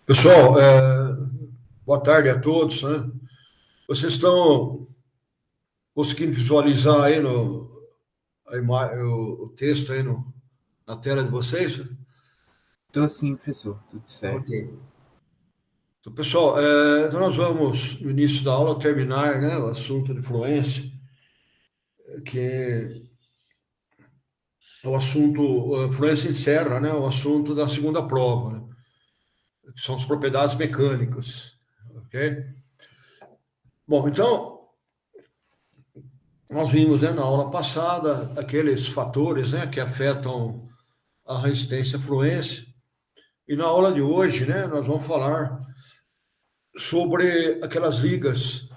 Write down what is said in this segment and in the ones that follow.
Pessoal, boa tarde a todos, né? Vocês estão conseguindo visualizar aí o texto aí na tela de vocês? Tô sim, professor, tudo certo. Ok. Então, pessoal, então nós vamos, no início da aula, terminar, né, o assunto de fluência, que é o assunto, a fluência encerra, né, o assunto da segunda prova, né, que são as propriedades mecânicas, ok? Bom, então, nós vimos, né, na aula passada aqueles fatores, né, que afetam a resistência à fluência. E na aula de hoje, né, nós vamos falar sobre aquelas ligas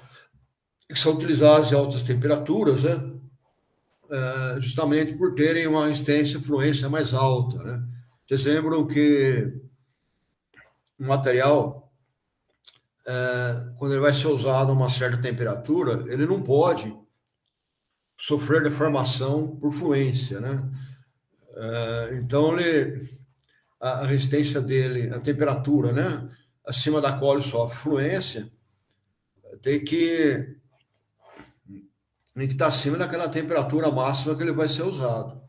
que são utilizadas em altas temperaturas, né, justamente por terem uma resistência à fluência mais alta, né. Vocês lembram que o material, quando ele vai ser usado a uma certa temperatura, ele não pode sofrer deformação por fluência, né. Então, a resistência dele, a temperatura, né, acima da qual ele sofre fluência, tem que estar acima daquela temperatura máxima que ele vai ser usado,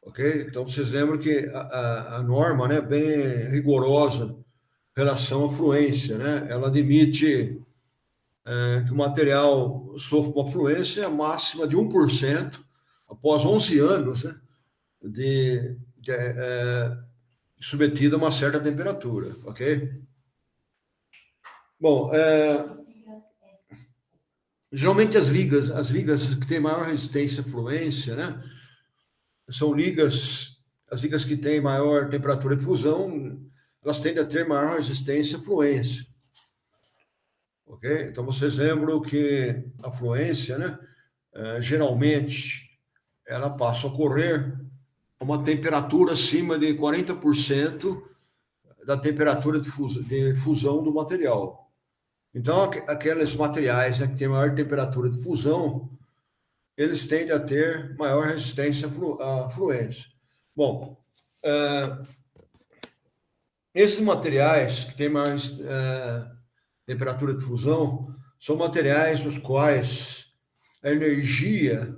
ok? Então, vocês lembram que a norma, né, é bem rigorosa em relação à fluência, né? Ela admite que o material sofra uma fluência máxima de 1% após 11 anos, né, submetido a uma certa temperatura, ok? Bom, geralmente as ligas que têm maior resistência à fluência, né, são as ligas que têm maior temperatura de fusão, elas tendem a ter maior resistência à fluência, ok? Então vocês lembram que a fluência, né, geralmente, ela passa a ocorrer a uma temperatura acima de 40% da temperatura de fusão do material. Então, aqueles materiais, né, que têm maior temperatura de fusão, eles tendem a ter maior resistência à fluência. Bom, esses materiais que têm mais temperatura de fusão são materiais nos quais a energia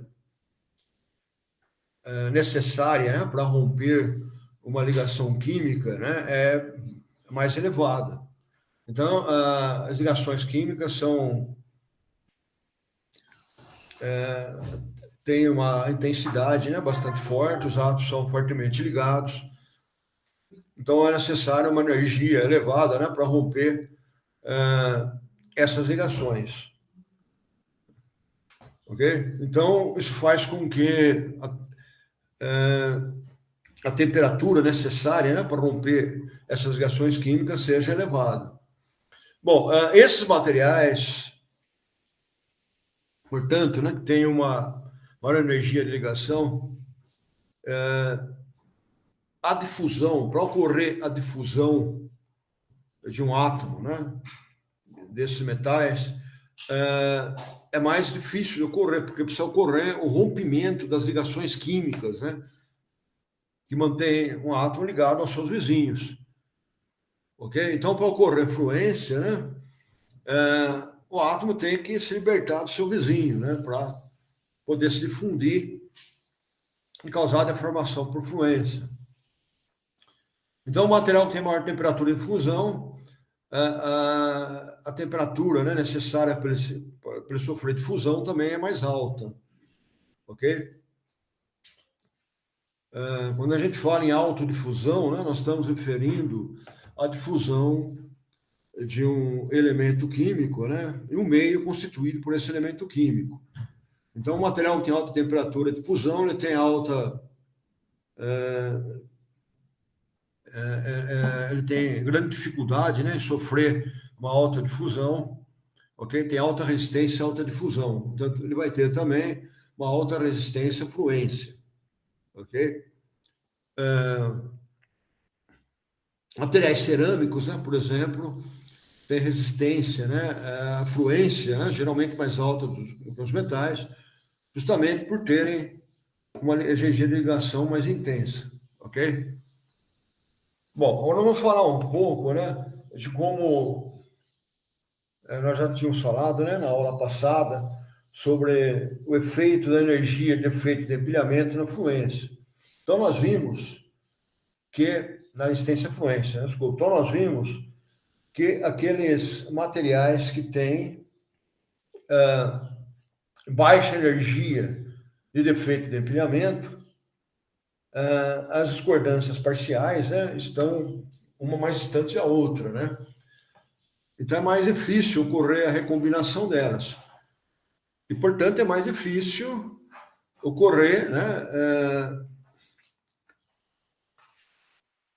necessária, né, para romper uma ligação química, né, é mais elevada. Então, as ligações químicas têm uma intensidade, né, bastante forte, os átomos são fortemente ligados. Então, é necessária uma energia elevada, né, para romper essas ligações. Ok? Então, isso faz com que a temperatura necessária, né, para romper essas ligações químicas seja elevada. Bom, esses materiais, portanto, né, que têm uma maior energia de ligação, a difusão, para ocorrer a difusão de um átomo, né, desses metais, é mais difícil de ocorrer, porque precisa ocorrer o rompimento das ligações químicas, né, que mantém um átomo ligado aos seus vizinhos. Ok? Então, para ocorrer fluência, né, o átomo tem que se libertar do seu vizinho, né, para poder se difundir e causar deformação por fluência. Então, o material que tem maior temperatura de fusão, a temperatura, né, necessária para ele sofrer difusão também é mais alta. Ok? Quando a gente fala em autodifusão, né, nós estamos referindo à difusão de um elemento químico, né? E um meio constituído por esse elemento químico. Então, o material que tem alta temperatura de fusão, ele tem alta... ele tem grande dificuldade, né, em sofrer uma alta difusão, ok? Tem alta resistência e alta difusão. Portanto, ele vai ter também uma alta resistência à fluência, ok? Materiais cerâmicos, né, por exemplo, tem resistência, né, à fluência, né, geralmente mais alta do que os metais, justamente por terem uma energia de ligação mais intensa, ok? Bom, agora vamos falar um pouco, né, de como nós já tínhamos falado, né, na aula passada sobre o efeito da energia de efeito de empilhamento na fluência. Então, nós vimos que, na resistência à fluência, né, desculpa, então nós vimos que aqueles materiais que têm baixa energia de defeito de empilhamento, as discordâncias parciais, né, estão uma mais distante da outra, né? Então é mais difícil ocorrer a recombinação delas. E, portanto, é mais difícil ocorrer, né,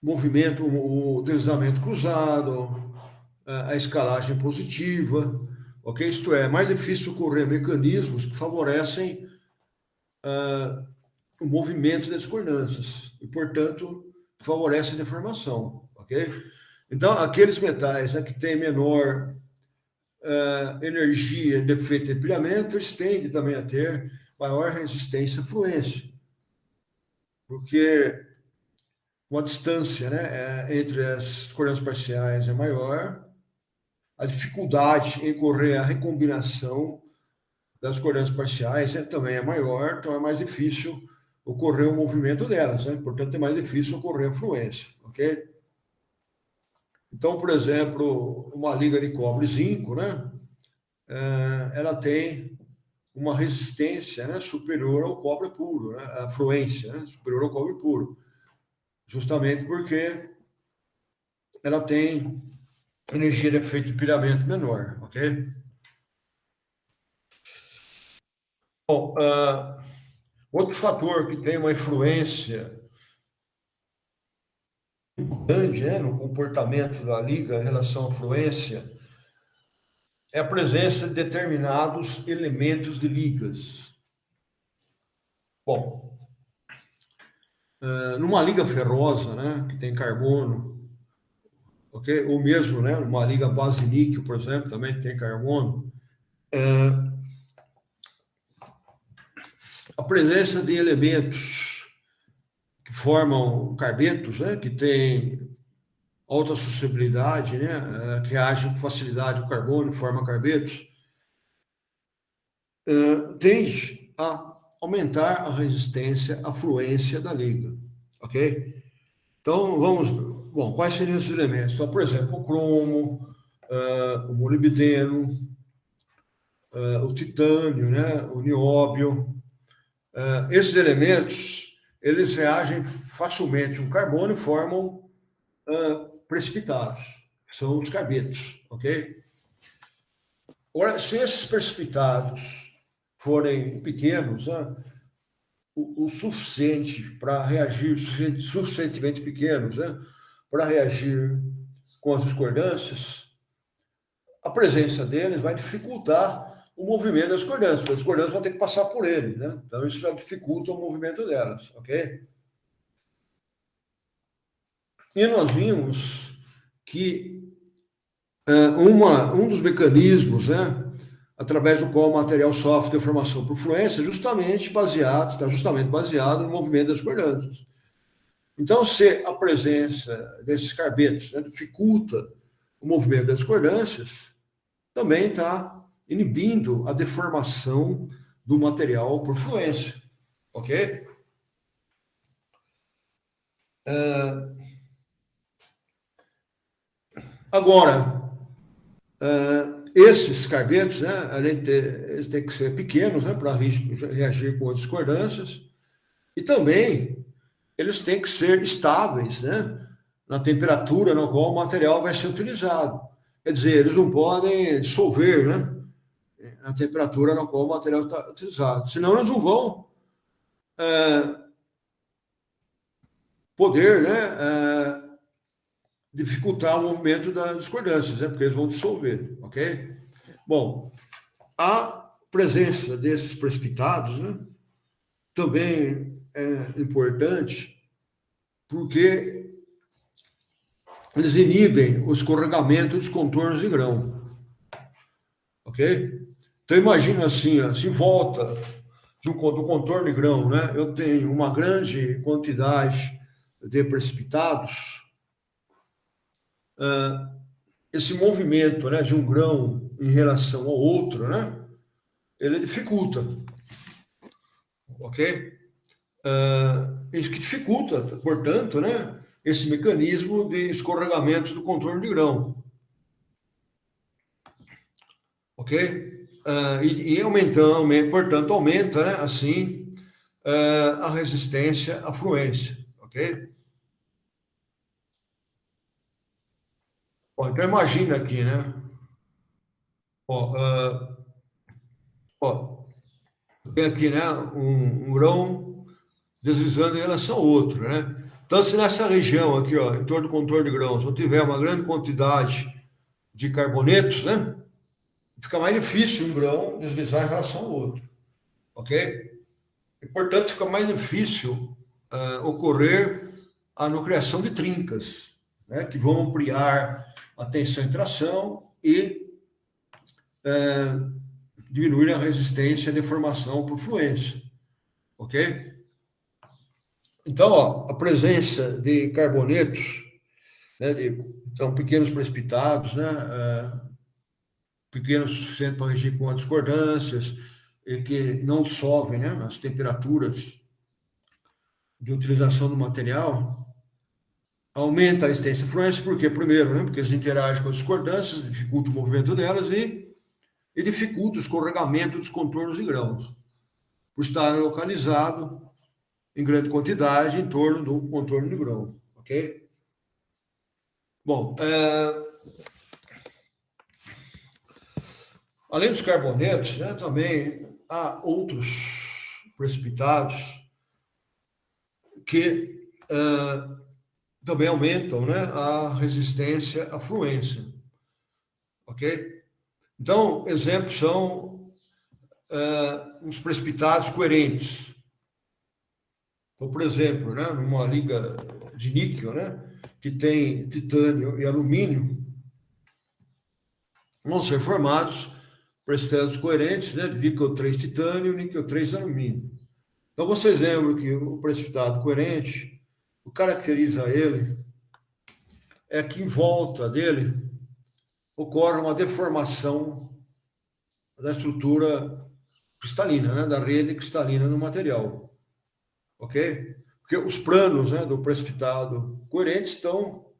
movimento, o deslizamento cruzado, a escalagem positiva, ok? Isto é mais difícil ocorrer mecanismos que favorecem o movimento das discordâncias e, portanto, favorece a deformação, ok? Então, aqueles metais, né, que têm menor energia de efeito de empilhamento, eles tendem também a ter maior resistência à fluência, porque uma distância, né, entre as discordâncias parciais é maior, a dificuldade em ocorrer a recombinação das discordâncias parciais também é maior, então é mais difícil ocorrer o movimento delas, né? Portanto, é mais difícil ocorrer a fluência, ok? Então, por exemplo, uma liga de cobre e zinco, né? Ela tem uma resistência, né, superior ao cobre puro, né? A fluência, né, superior ao cobre puro, justamente porque ela tem energia de efeito de empilhamento menor, ok? Bom, outro fator que tem uma influência grande, né, no comportamento da liga em relação à fluência é a presença de determinados elementos de ligas. Bom, numa liga ferrosa, né, que tem carbono, ok? Ou mesmo, né, uma liga base níquel, por exemplo, também que tem carbono, a presença de elementos que formam carbetos, né, que têm alta suscetibilidade, né, que agem com facilidade com carbono, forma carbetos, tende a aumentar a resistência à fluência da liga, ok? Então, bom, quais seriam os elementos? Então, por exemplo, o cromo, o molibdeno, o titânio, né, o nióbio. Esses elementos, eles reagem facilmente com carbono e formam precipitados, que são os carbetos, ok? Ora, se esses precipitados forem pequenos, né, o suficiente para reagir, suficientemente pequenos, né, para reagir com as discordâncias, a presença deles vai dificultar o movimento das discordâncias, porque as discordâncias vão ter que passar por ele, né? Então isso já dificulta o movimento delas, ok? E nós vimos que um dos mecanismos, né, através do qual o material sofre deformação por fluência, está justamente baseado no movimento das discordâncias. Então, se a presença desses carbetos, né, dificulta o movimento das discordâncias, também está inibindo a deformação do material por fluência, ok? Agora, esses carbetos, né, além de eles têm que ser pequenos, né, para reagir com as discordâncias, e também eles têm que ser estáveis, né, na temperatura na qual o material vai ser utilizado. Quer dizer, eles não podem dissolver, né? A temperatura na qual o material está utilizado. Senão, eles não vão poder, né, dificultar o movimento das discordâncias, né? Porque eles vão dissolver, ok? Bom, a presença desses precipitados, né, também é importante porque eles inibem o escorregamento dos contornos de grão, ok? Então, imagina assim, ó, se em volta do contorno de grão, né, eu tenho uma grande quantidade de precipitados, esse movimento, né, de um grão em relação ao outro, né, ele dificulta, ok? Isso que dificulta, portanto, né, esse mecanismo de escorregamento do contorno de grão, ok? E aumentando, portanto, aumenta, né, assim, a resistência à fluência, ok? Bom, então imagina aqui, né? Ó, tem aqui, né, um grão deslizando em relação ao outro, né? Então, se nessa região aqui, ó, em torno do contorno de grãos, eu tiver uma grande quantidade de carbonetos, né, fica mais difícil um grão deslizar em relação ao outro, ok? E, portanto, fica mais difícil ocorrer a nucleação de trincas, né, que vão ampliar a tensão e tração e diminuir a resistência à deformação por fluência, ok? Então, ó, a presença de carbonetos, né, são pequenos precipitados, né, pequenos o suficiente para regir com as discordâncias, e que não dissolvem, né, as temperaturas de utilização do material, aumenta a resistência à fluência, porque, primeiro, né, porque eles interagem com as discordâncias, dificulta o movimento delas e dificulta o escorregamento dos contornos de grãos, por estar localizado em grande quantidade em torno do contorno de grão, ok? Bom, além dos carbonetos, né, também há outros precipitados que também aumentam, né, a resistência à fluência, ok? Então, exemplos são os precipitados coerentes. Então, por exemplo, né, numa liga de níquel, né, que tem titânio e alumínio, vão ser formados precipitados coerentes, né, de níquel 3 titânio e níquel 3 alumínio. Então, vocês lembram que o precipitado coerente, o que caracteriza ele é que em volta dele ocorre uma deformação da estrutura cristalina, né, da rede cristalina no material, ok? Porque os planos, né, do precipitado coerente estão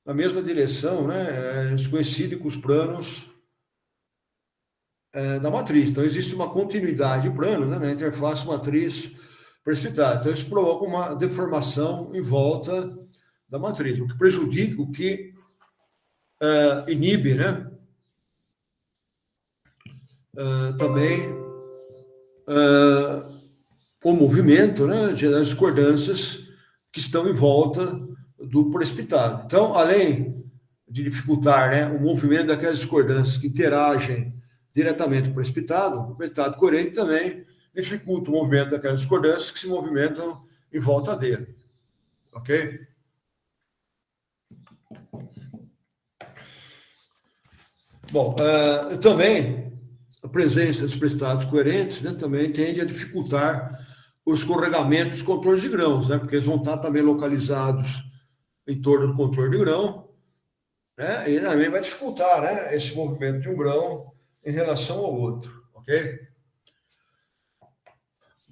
na mesma direção, né, coincidem com os planos da matriz. Então, existe uma continuidade de planos, né, na interface matriz-precipitada. Então, isso provoca uma deformação em volta da matriz, o que prejudica, o que inibe, né, também o movimento, né, das discordâncias que estão em volta do precipitado. Então, além de dificultar, né, o movimento daquelas discordâncias que interagem diretamente com o precipitado coerente também dificulta o movimento daquelas discordâncias que se movimentam em volta dele. Ok? Bom, também a presença dos precipitados coerentes, né, também tende a dificultar o escorregamento dos contornos de grãos, né, porque eles vão estar também localizados em torno do contorno de grão, né, e também vai dificultar, né, esse movimento de um grão em relação ao outro, ok?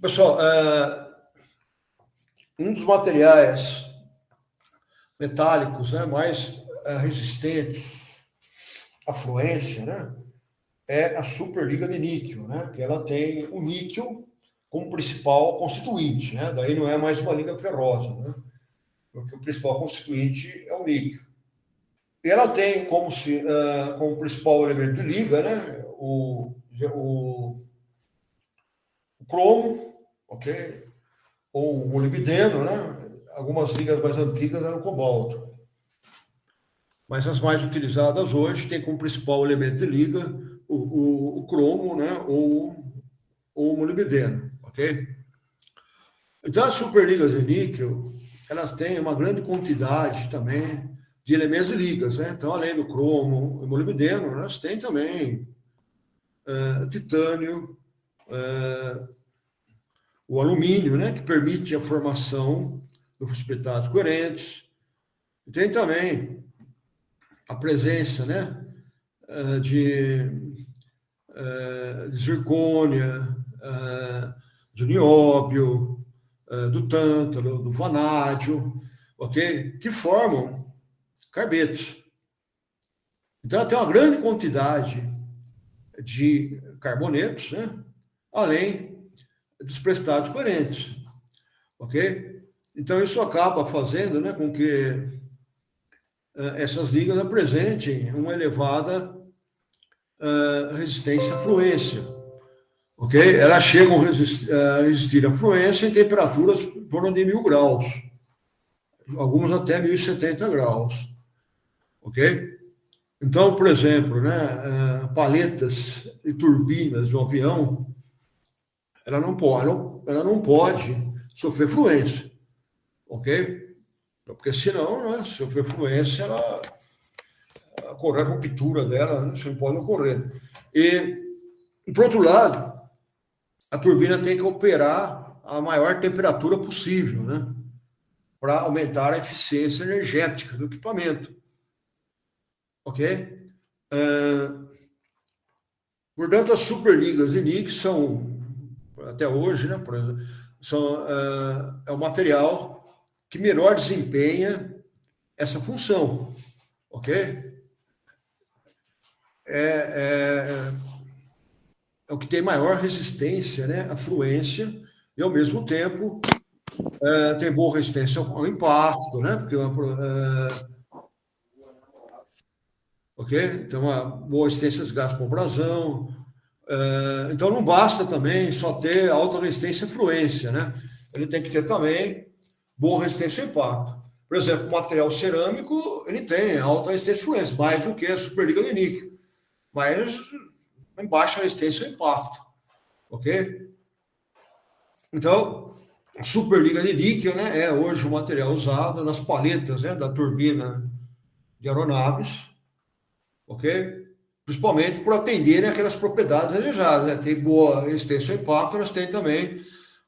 Pessoal, um dos materiais metálicos, né, mais resistentes à fluência, né, é a superliga de níquel, né, que ela tem o níquel como principal constituinte, né, daí não é mais uma liga ferrosa, né, porque o principal constituinte é o níquel. E ela tem como principal elemento de liga, né, o cromo, ok? Ou o molibdeno, né? Algumas ligas mais antigas eram cobalto. Mas as mais utilizadas hoje têm como principal elemento de liga o cromo, né? Ou o molibdeno, ok? Então, as superligas de níquel, elas têm uma grande quantidade também de elementos de ligas, né? Então, além do cromo e molibdeno, elas têm também titânio, o alumínio, né? Que permite a formação dos precipitados coerentes. E tem também a presença, né? De zircônia, de nióbio, do tântalo, do vanádio, ok? Que formam carbetos. Então, ela tem uma grande quantidade de carbonetos, né? Além dos precipitados coerentes, ok? Então, isso acaba fazendo, né, com que essas ligas apresentem uma elevada resistência à fluência, ok? Elas chegam a resistir à fluência em temperaturas em torno de 1000 graus, algumas até 1070 graus, ok? Então, por exemplo, né, paletas e turbinas do avião, ela não pode sofrer fluência, ok? Porque senão, né, se sofrer fluência, ela ocorrer a ruptura dela, né, isso não pode ocorrer. E, por outro lado, a turbina tem que operar a maior temperatura possível, né, para aumentar a eficiência energética do equipamento, ok? Portanto, as superligas de níquel são, até hoje, né, por exemplo, é o material que melhor desempenha essa função, ok? É o que tem maior resistência, né, à fluência e, ao mesmo tempo, tem boa resistência ao impacto, né, porque ok? Então, uma boa resistência às gases com abrasão. Então, não basta também só ter alta resistência à fluência, né? Ele tem que ter também boa resistência ao impacto. Por exemplo, o material cerâmico, ele tem alta resistência à fluência, mais do que a superliga de níquel, mas em baixa resistência ao impacto, ok? Então, a superliga de níquel, né, é hoje o material usado nas paletas, né, da turbina de aeronaves, ok? Principalmente por atenderem aquelas propriedades desejadas, né? Tem boa resistência ao impacto, elas têm também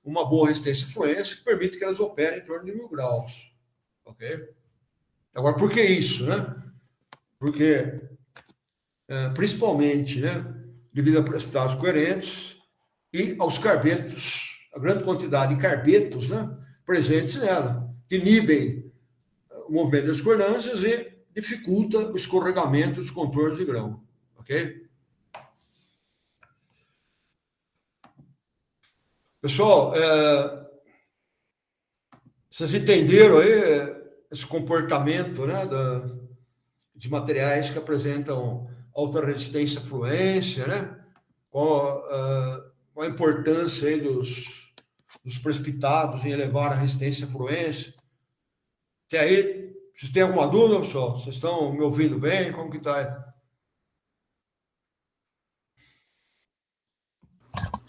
uma boa resistência à fluência que permite que elas operem em torno de 1000 graus, ok? Agora, por que isso, né? Porque, principalmente, né, devido a precipitados coerentes e aos carbetos, a grande quantidade de carbetos, né, presentes nela, que inibem o movimento das discordâncias e dificulta o escorregamento dos contornos de grão, ok? Pessoal, vocês entenderam aí esse comportamento, né, de materiais que apresentam alta resistência à fluência, né? Qual a importância aí dos precipitados em elevar a resistência à fluência? Até aí, vocês têm alguma dúvida, pessoal? Vocês estão me ouvindo bem? Como que está aí?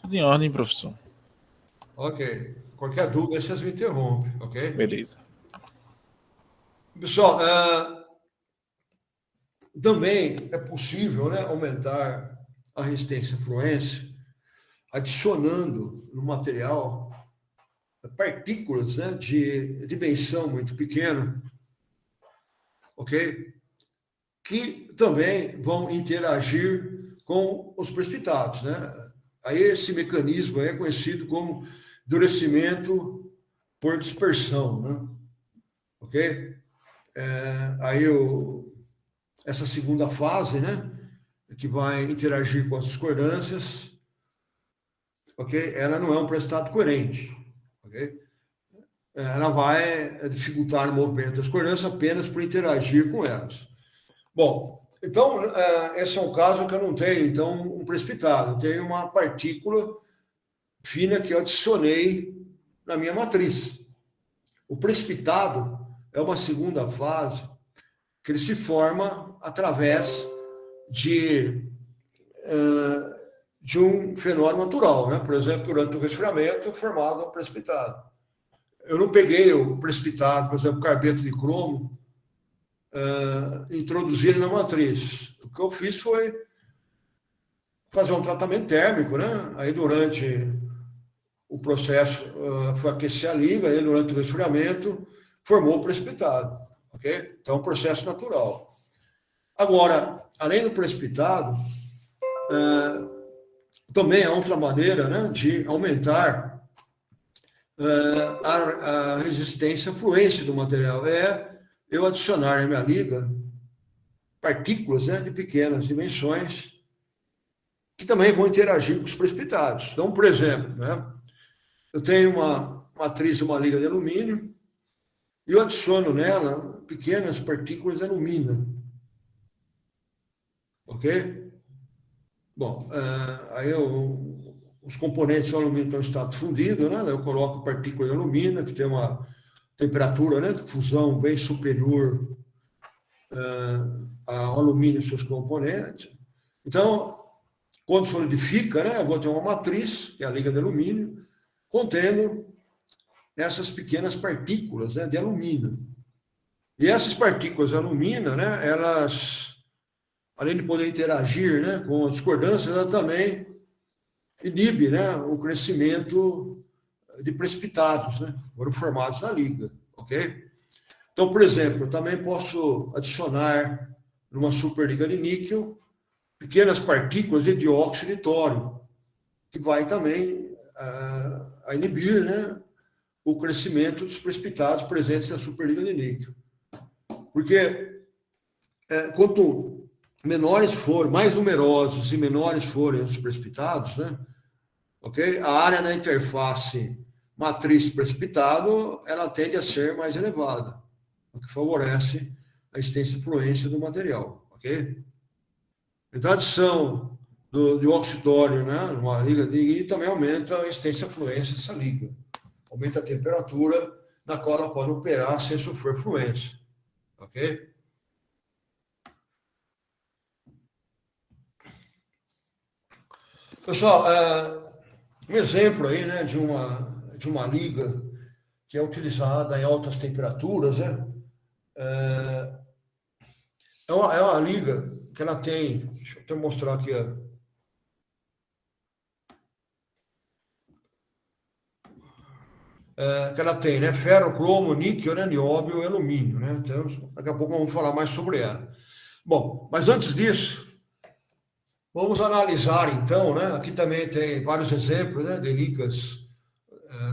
Tudo em ordem, professor. Ok. Qualquer dúvida, vocês me interrompem, ok? Beleza. Pessoal, também é possível, né, aumentar a resistência à fluência adicionando no material partículas, né, de dimensão muito pequena, ok? Que também vão interagir com os precipitados, né? Aí esse mecanismo é conhecido como endurecimento por dispersão, né? Ok? Aí essa segunda fase, né, que vai interagir com as discordâncias, ok? Ela não é um precipitado coerente, ok? Ela vai dificultar o movimento das discordâncias apenas por interagir com elas. Bom, então, esse é um caso que eu não tenho, então, um precipitado. Eu tenho uma partícula fina que eu adicionei na minha matriz. O precipitado é uma segunda fase que ele se forma através de, de um fenômeno natural, né? Por exemplo, durante o resfriamento, é formado um precipitado. Eu não peguei o precipitado, por exemplo, carbeto de cromo, introduzir ele na matriz. O que eu fiz foi fazer um tratamento térmico, né? Aí, durante o processo, foi aquecer a liga, aí, durante o resfriamento, formou o precipitado, ok? Então, é um processo natural. Agora, além do precipitado, também há outra maneira, né, de aumentar a resistência à fluência do material. É eu adicionar na minha liga partículas, né, de pequenas dimensões que também vão interagir com os precipitados. Então, por exemplo, né, eu tenho uma matriz de uma liga de alumínio e eu adiciono nela pequenas partículas de alumina. Ok? Bom, aí os componentes do alumínio estão em estado fundido, né? Eu coloco partículas de alumina, que tem uma temperatura, né, de fusão bem superior ao alumínio e seus componentes. Então, quando solidifica, né, eu vou ter uma matriz, que é a liga de alumínio, contendo essas pequenas partículas, né, de alumina. E essas partículas de alumina, né, elas, além de poder interagir, né, com a discordância, ela também inibe, né, o crescimento de precipitados, né, que foram formados na liga, ok? Então, por exemplo, eu também posso adicionar numa superliga de níquel pequenas partículas de dióxido de tório, que vai também a inibir, né, o crescimento dos precipitados presentes na superliga de níquel. Porque quanto menores forem, mais numerosos e menores forem os precipitados, né, ok? A área da interface matriz-precipitado, ela tende a ser mais elevada, o que favorece a extensa fluência do material, ok? Então, a adição do dióxido de tório, né, numa liga de e também aumenta a extensa fluência dessa liga. Aumenta a temperatura na qual ela pode operar sem sofrer fluência, ok? Pessoal, um exemplo aí, né, de uma liga que é utilizada em altas temperaturas, né? É uma liga que ela tem, deixa eu até mostrar aqui, que ela tem, né, ferro, cromo, níquel, né, nióbio e alumínio, né? Então, daqui a pouco vamos falar mais sobre ela. Bom, mas antes disso, vamos analisar então, né? Aqui também tem vários exemplos, né, de ligas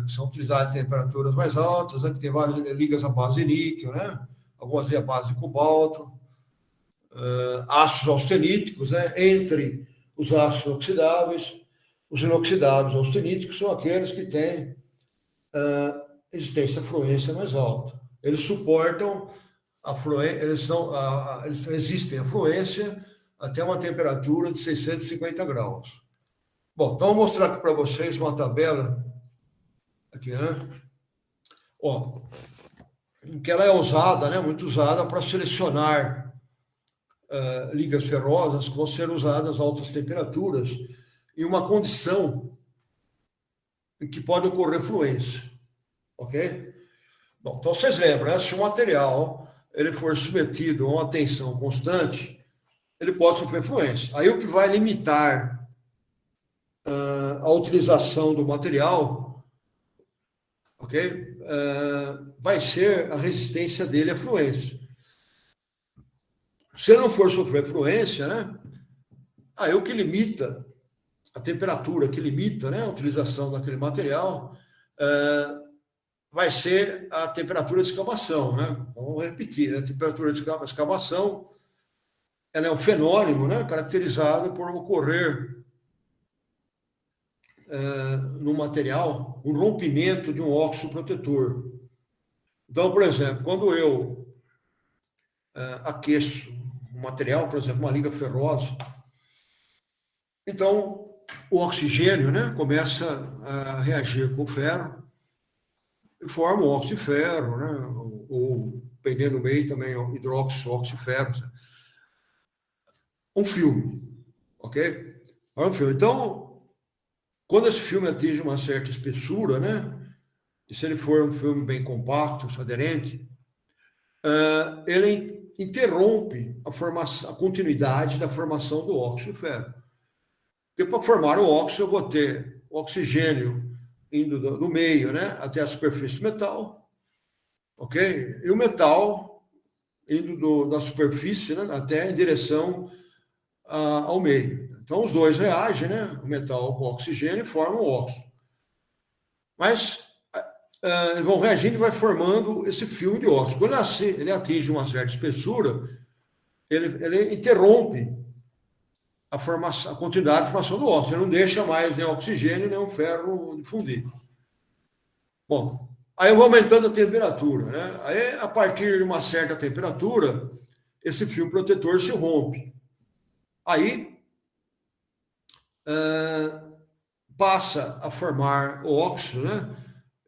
que são utilizadas em temperaturas mais altas, né, que tem várias ligas à base de níquel, né? Algumas à base de cobalto, ácidos austeníticos, né? Entre os ácidos oxidáveis, os inoxidáveis austeníticos são aqueles que têm existência fluência mais alta. Eles suportam a fluência, eles resistem à fluência até uma temperatura de 650 graus. Bom, então, vou mostrar aqui para vocês uma tabela, aqui, né? Ó, que ela é usada, né? Muito usada para selecionar ligas ferrosas que vão ser usadas a altas temperaturas em uma condição em que pode ocorrer fluência, ok? Bom, então vocês lembram, né? Se o material ele for submetido a uma tensão constante, ele pode sofrer fluência. Aí o que vai limitar a utilização do material, ok? Vai ser a resistência dele à fluência. Se ele não for sofrer fluência, né? Aí o que limita a temperatura, que limita, né, a utilização daquele material, vai ser a temperatura de escamação, né? Vamos repetir, né? A temperatura de escamação, ela é um fenômeno, né, caracterizado por ocorrer no material um rompimento de um óxido protetor. Então, por exemplo, quando eu aqueço um material, por exemplo, uma liga ferrosa. Então, o oxigênio, né, começa a reagir com o ferro e forma o óxido de ferro, né, ou dependendo do meio também, hidróxido, óxido de ferro. Um filme, ok? É um filme. Então, quando esse filme atinge uma certa espessura, né, e se ele for um filme bem compacto, aderente, ele interrompe a continuidade da formação do óxido de ferro. Porque para formar o óxido, eu vou ter o oxigênio indo do meio, né, até a superfície do metal, ok? E o metal indo da superfície, né, até em direção ao meio. Então, os dois reagem, né, o metal com o oxigênio e formam o óxido. Mas eles vão reagindo e vai formando esse filme de óxido. Quando ele atinge uma certa espessura, ele interrompe a continuidade de formação do óxido. Ele não deixa mais nem oxigênio, nem o ferro difundir. Bom, aí eu vou aumentando a temperatura, né? Aí, a partir de uma certa temperatura, esse filme protetor se rompe. Aí, passa a formar o óxido, né?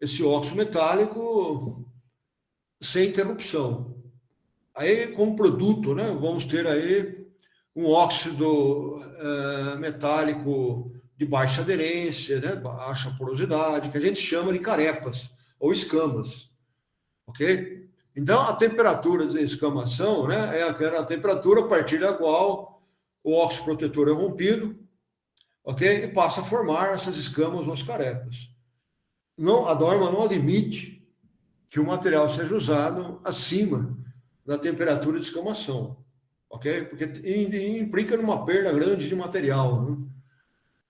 Esse óxido metálico sem interrupção. Aí, como produto, né? Vamos ter aí um óxido metálico de baixa aderência, né? Baixa porosidade, que a gente chama de carepas ou escamas, ok? Então, a temperatura de escamação, né, é aquela temperatura a partir da qual o óxido protetor é rompido, ok? E passa a formar essas escamas ou as carepas. A norma não admite que o material seja usado acima da temperatura de escamação, ok? Porque implica numa perda grande de material, né?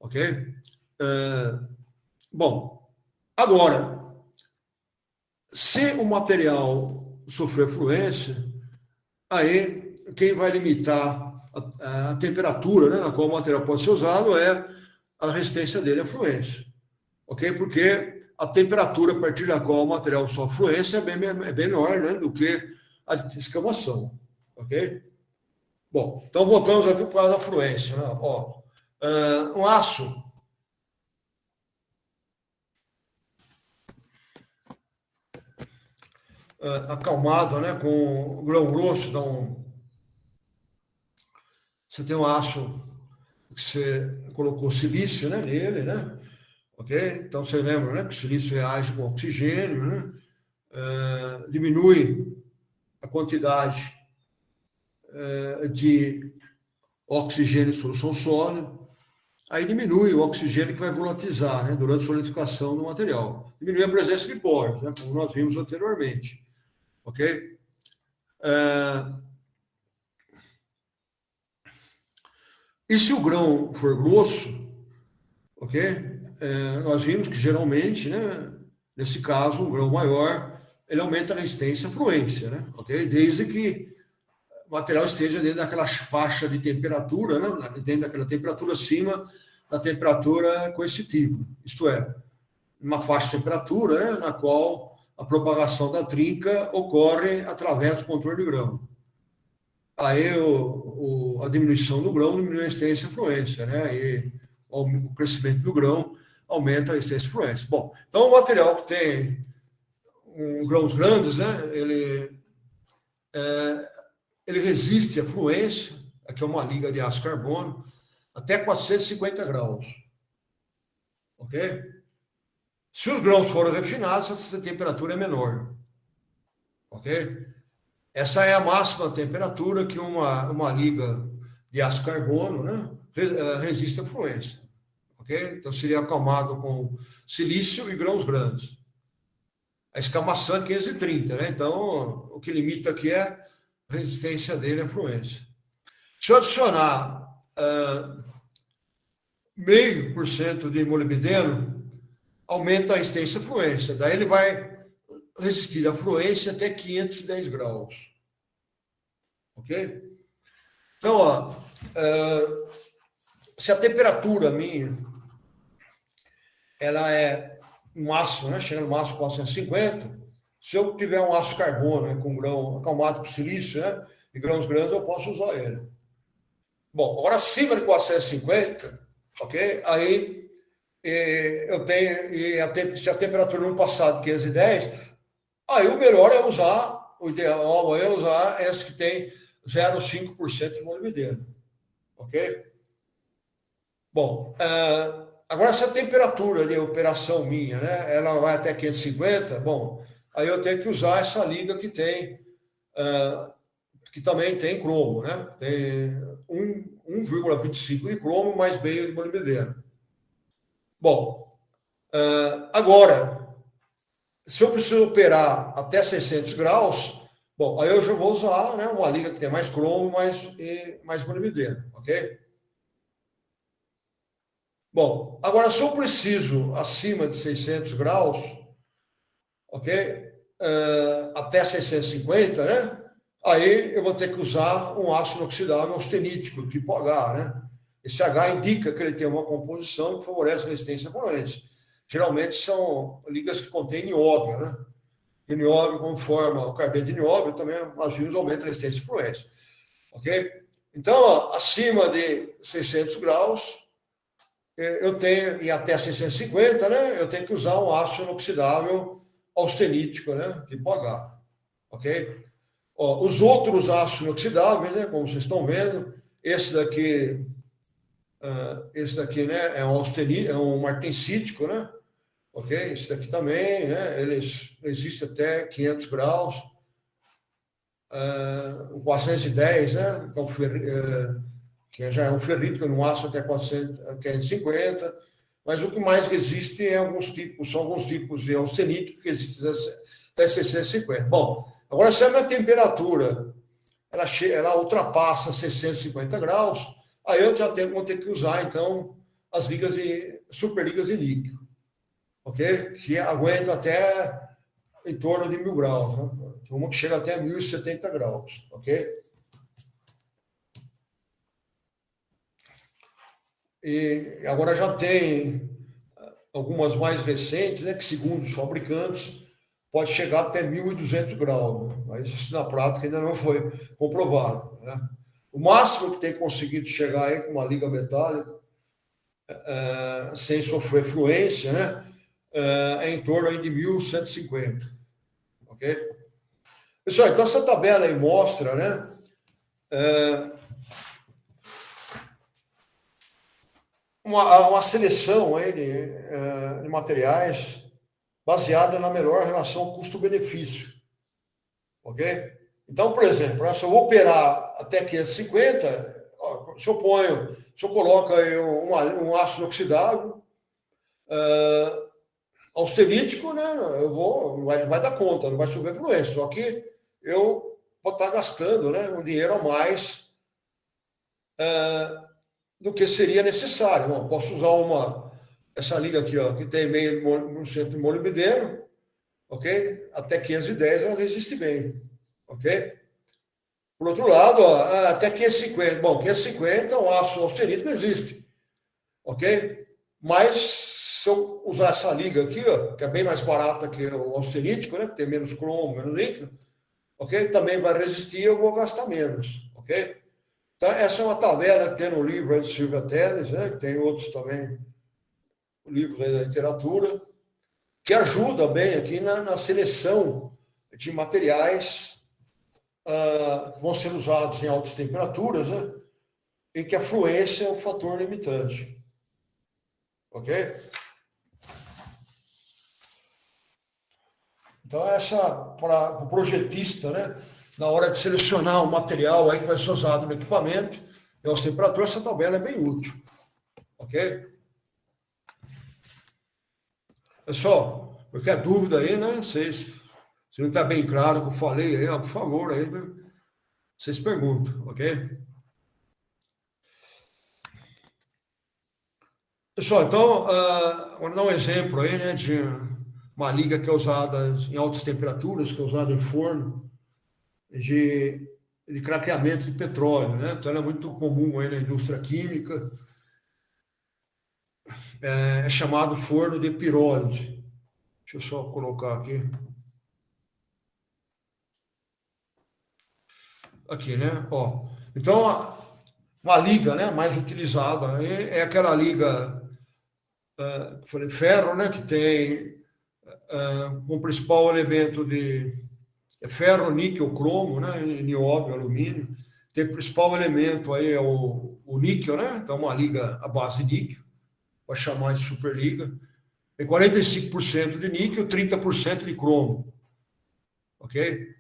Ok? Bom, agora, se o material sofrer fluência, aí quem vai limitar a temperatura, né, na qual o material pode ser usado é a resistência dele à fluência, ok? Porque a temperatura a partir da qual o material sofre fluência é bem menor, né, do que a de escamação, ok? Bom, então voltamos aqui para o caso da fluência, né? Ó, um aço acalmado, né, com grão grosso, você tem um aço que você colocou silício, né, nele, né, ok? Então você lembra, né, que o silício reage com oxigênio, né, diminui a quantidade de oxigênio em solução sólida, aí diminui o oxigênio que vai volatilizar, né, durante a solidificação do material. Diminui a presença de poros, né, como nós vimos anteriormente. Ok? E se o grão for grosso, ok? Nós vimos que geralmente, né, nesse caso, um grão maior, ele aumenta a resistência à fluência, né? Ok? Desde que o material esteja dentro daquela faixa de temperatura, né? Dentro daquela temperatura acima da temperatura coercitiva. Isto é, uma faixa de temperatura, né, na qual a propagação da trinca ocorre através do controle de grão. Aí a diminuição do grão diminui a resistência à fluência, né? E o crescimento do grão aumenta a resistência à fluência. Bom, então o material que tem grãos grandes, né? Ele resiste à fluência, aqui é uma liga de aço carbono, até 450 graus. Ok? Se os grãos forem refinados, essa temperatura é menor. Ok? Essa é a máxima temperatura que uma liga de aço carbono, né, resiste à fluência. Ok? Então, seria acalmado com silício e grãos grandes. A escamação é 530, né? Então, o que limita aqui é a resistência dele à fluência. Se eu adicionar 0,5% de molibdeno, aumenta a resistência à fluência. Daí ele vai resistir à fluência até 510 graus. Ok? Então, ó, se a temperatura minha ela é um aço, né, chega no aço 450, se eu tiver um aço carbono, né, com grão acalmado com silício, né, de grãos grandes, eu posso usar ele. Bom, agora acima de 450, ok? Aí eu tenho, se a temperatura não passar de 510, aí o melhor é usar, o ideal é usar esse que tem 0,5% de molibdeno, ok? Bom, agora essa temperatura de operação minha, né? Ela vai até 550, bom, aí eu tenho que usar essa liga que tem, que também tem cromo, né? Tem 1,25 de cromo mais meio de molibdeno. Bom, agora, se eu preciso operar até 600 graus, bom, aí eu já vou usar, né, uma liga que tem mais cromo mais molibdeno, ok? Bom, agora se eu preciso acima de 600 graus, ok? Até 650, né? Aí eu vou ter que usar um ácido inoxidável austenítico, tipo H, né? Esse H indica que ele tem uma composição que favorece a resistência à corrente. Geralmente são ligas que contêm nióbio, né? E nióbio, como forma o carbono de nióbio, também às vezes aumenta a resistência à corrente. Ok? Então, acima de 600 graus, eu tenho, e até 650, né? Eu tenho que usar um ácido inoxidável austenítico, né? Tipo H. Ok? Ó, os outros ácidos inoxidáveis, né? Como vocês estão vendo, esse daqui, né? É um austenítico, é um martensítico, né? Ok? Esse daqui também, né? Eles existem até 500 graus. O 410, né? Então, que já é um ferrito, que não aço até 550, mas o que mais existe são alguns tipos de austenítico que existem até 650. Bom, agora se a minha temperatura ela ultrapassa 650 graus, aí eu já vou ter que usar, então, as superligas de níquel, ok? Que aguenta até em torno de 1000 graus, né? Tem uma que chega até 1070 graus, ok? E agora já tem algumas mais recentes, né, que segundo os fabricantes, pode chegar até 1200 graus, né? Mas isso na prática ainda não foi comprovado, né? O máximo que tem conseguido chegar aí com uma liga metálica, sem sofrer fluência, né, é em torno aí de 1150, ok? Pessoal, então essa tabela aí mostra, né, uma seleção aí de materiais baseada na melhor relação custo-benefício, ok? Então, por exemplo, se eu vou operar até 550, se eu coloco aí um ácido inoxidável austerítico, né, vai dar conta, não vai sofrer fluência, só que eu vou estar gastando, né, um dinheiro a mais do que seria necessário. Bom, posso usar essa liga aqui, ó, que tem meio por cento de molibdeno, ok? Até 510 ela resiste bem, ok? Por outro lado, ó, até 550. Bom, 550 um ácido austerítico existe, ok? Mas se eu usar essa liga aqui, ó, que é bem mais barata que o austerítico, né? Tem menos cromo, menos níquel, ok? Também vai resistir, eu vou gastar menos, ok? Então, essa é uma tabela que tem no livro de Silvia Teles, né? Que tem outros também, livros aí da literatura, que ajuda bem aqui na seleção de materiais que vão ser usados em altas temperaturas, né? Em que a fluência é um fator limitante. Ok? Então, para o projetista, né? Na hora de selecionar o material aí que vai ser usado no equipamento, e as temperaturas, essa tabela é bem útil. Ok? Pessoal, qualquer dúvida aí, né? Se não está bem claro o que eu falei aí, ó, por favor, aí, né? Vocês perguntam, ok? Pessoal, então, vou dar um exemplo aí, né, de uma liga que é usada em altas temperaturas, que é usada em forno, de craqueamento de petróleo, né? Então, ela é muito comum aí na indústria química, é chamado forno de pirólise. Deixa eu só colocar aqui. aqui, né? Ó, então, uma liga, né, mais utilizada é aquela liga, falei, ferro, né, que tem como principal elemento de ferro, níquel, cromo, né, nióbio, alumínio. Tem o principal elemento aí é o níquel, né? Então, uma liga à base de níquel, para chamar de superliga. Tem 45% de níquel, 30% de cromo. Ok?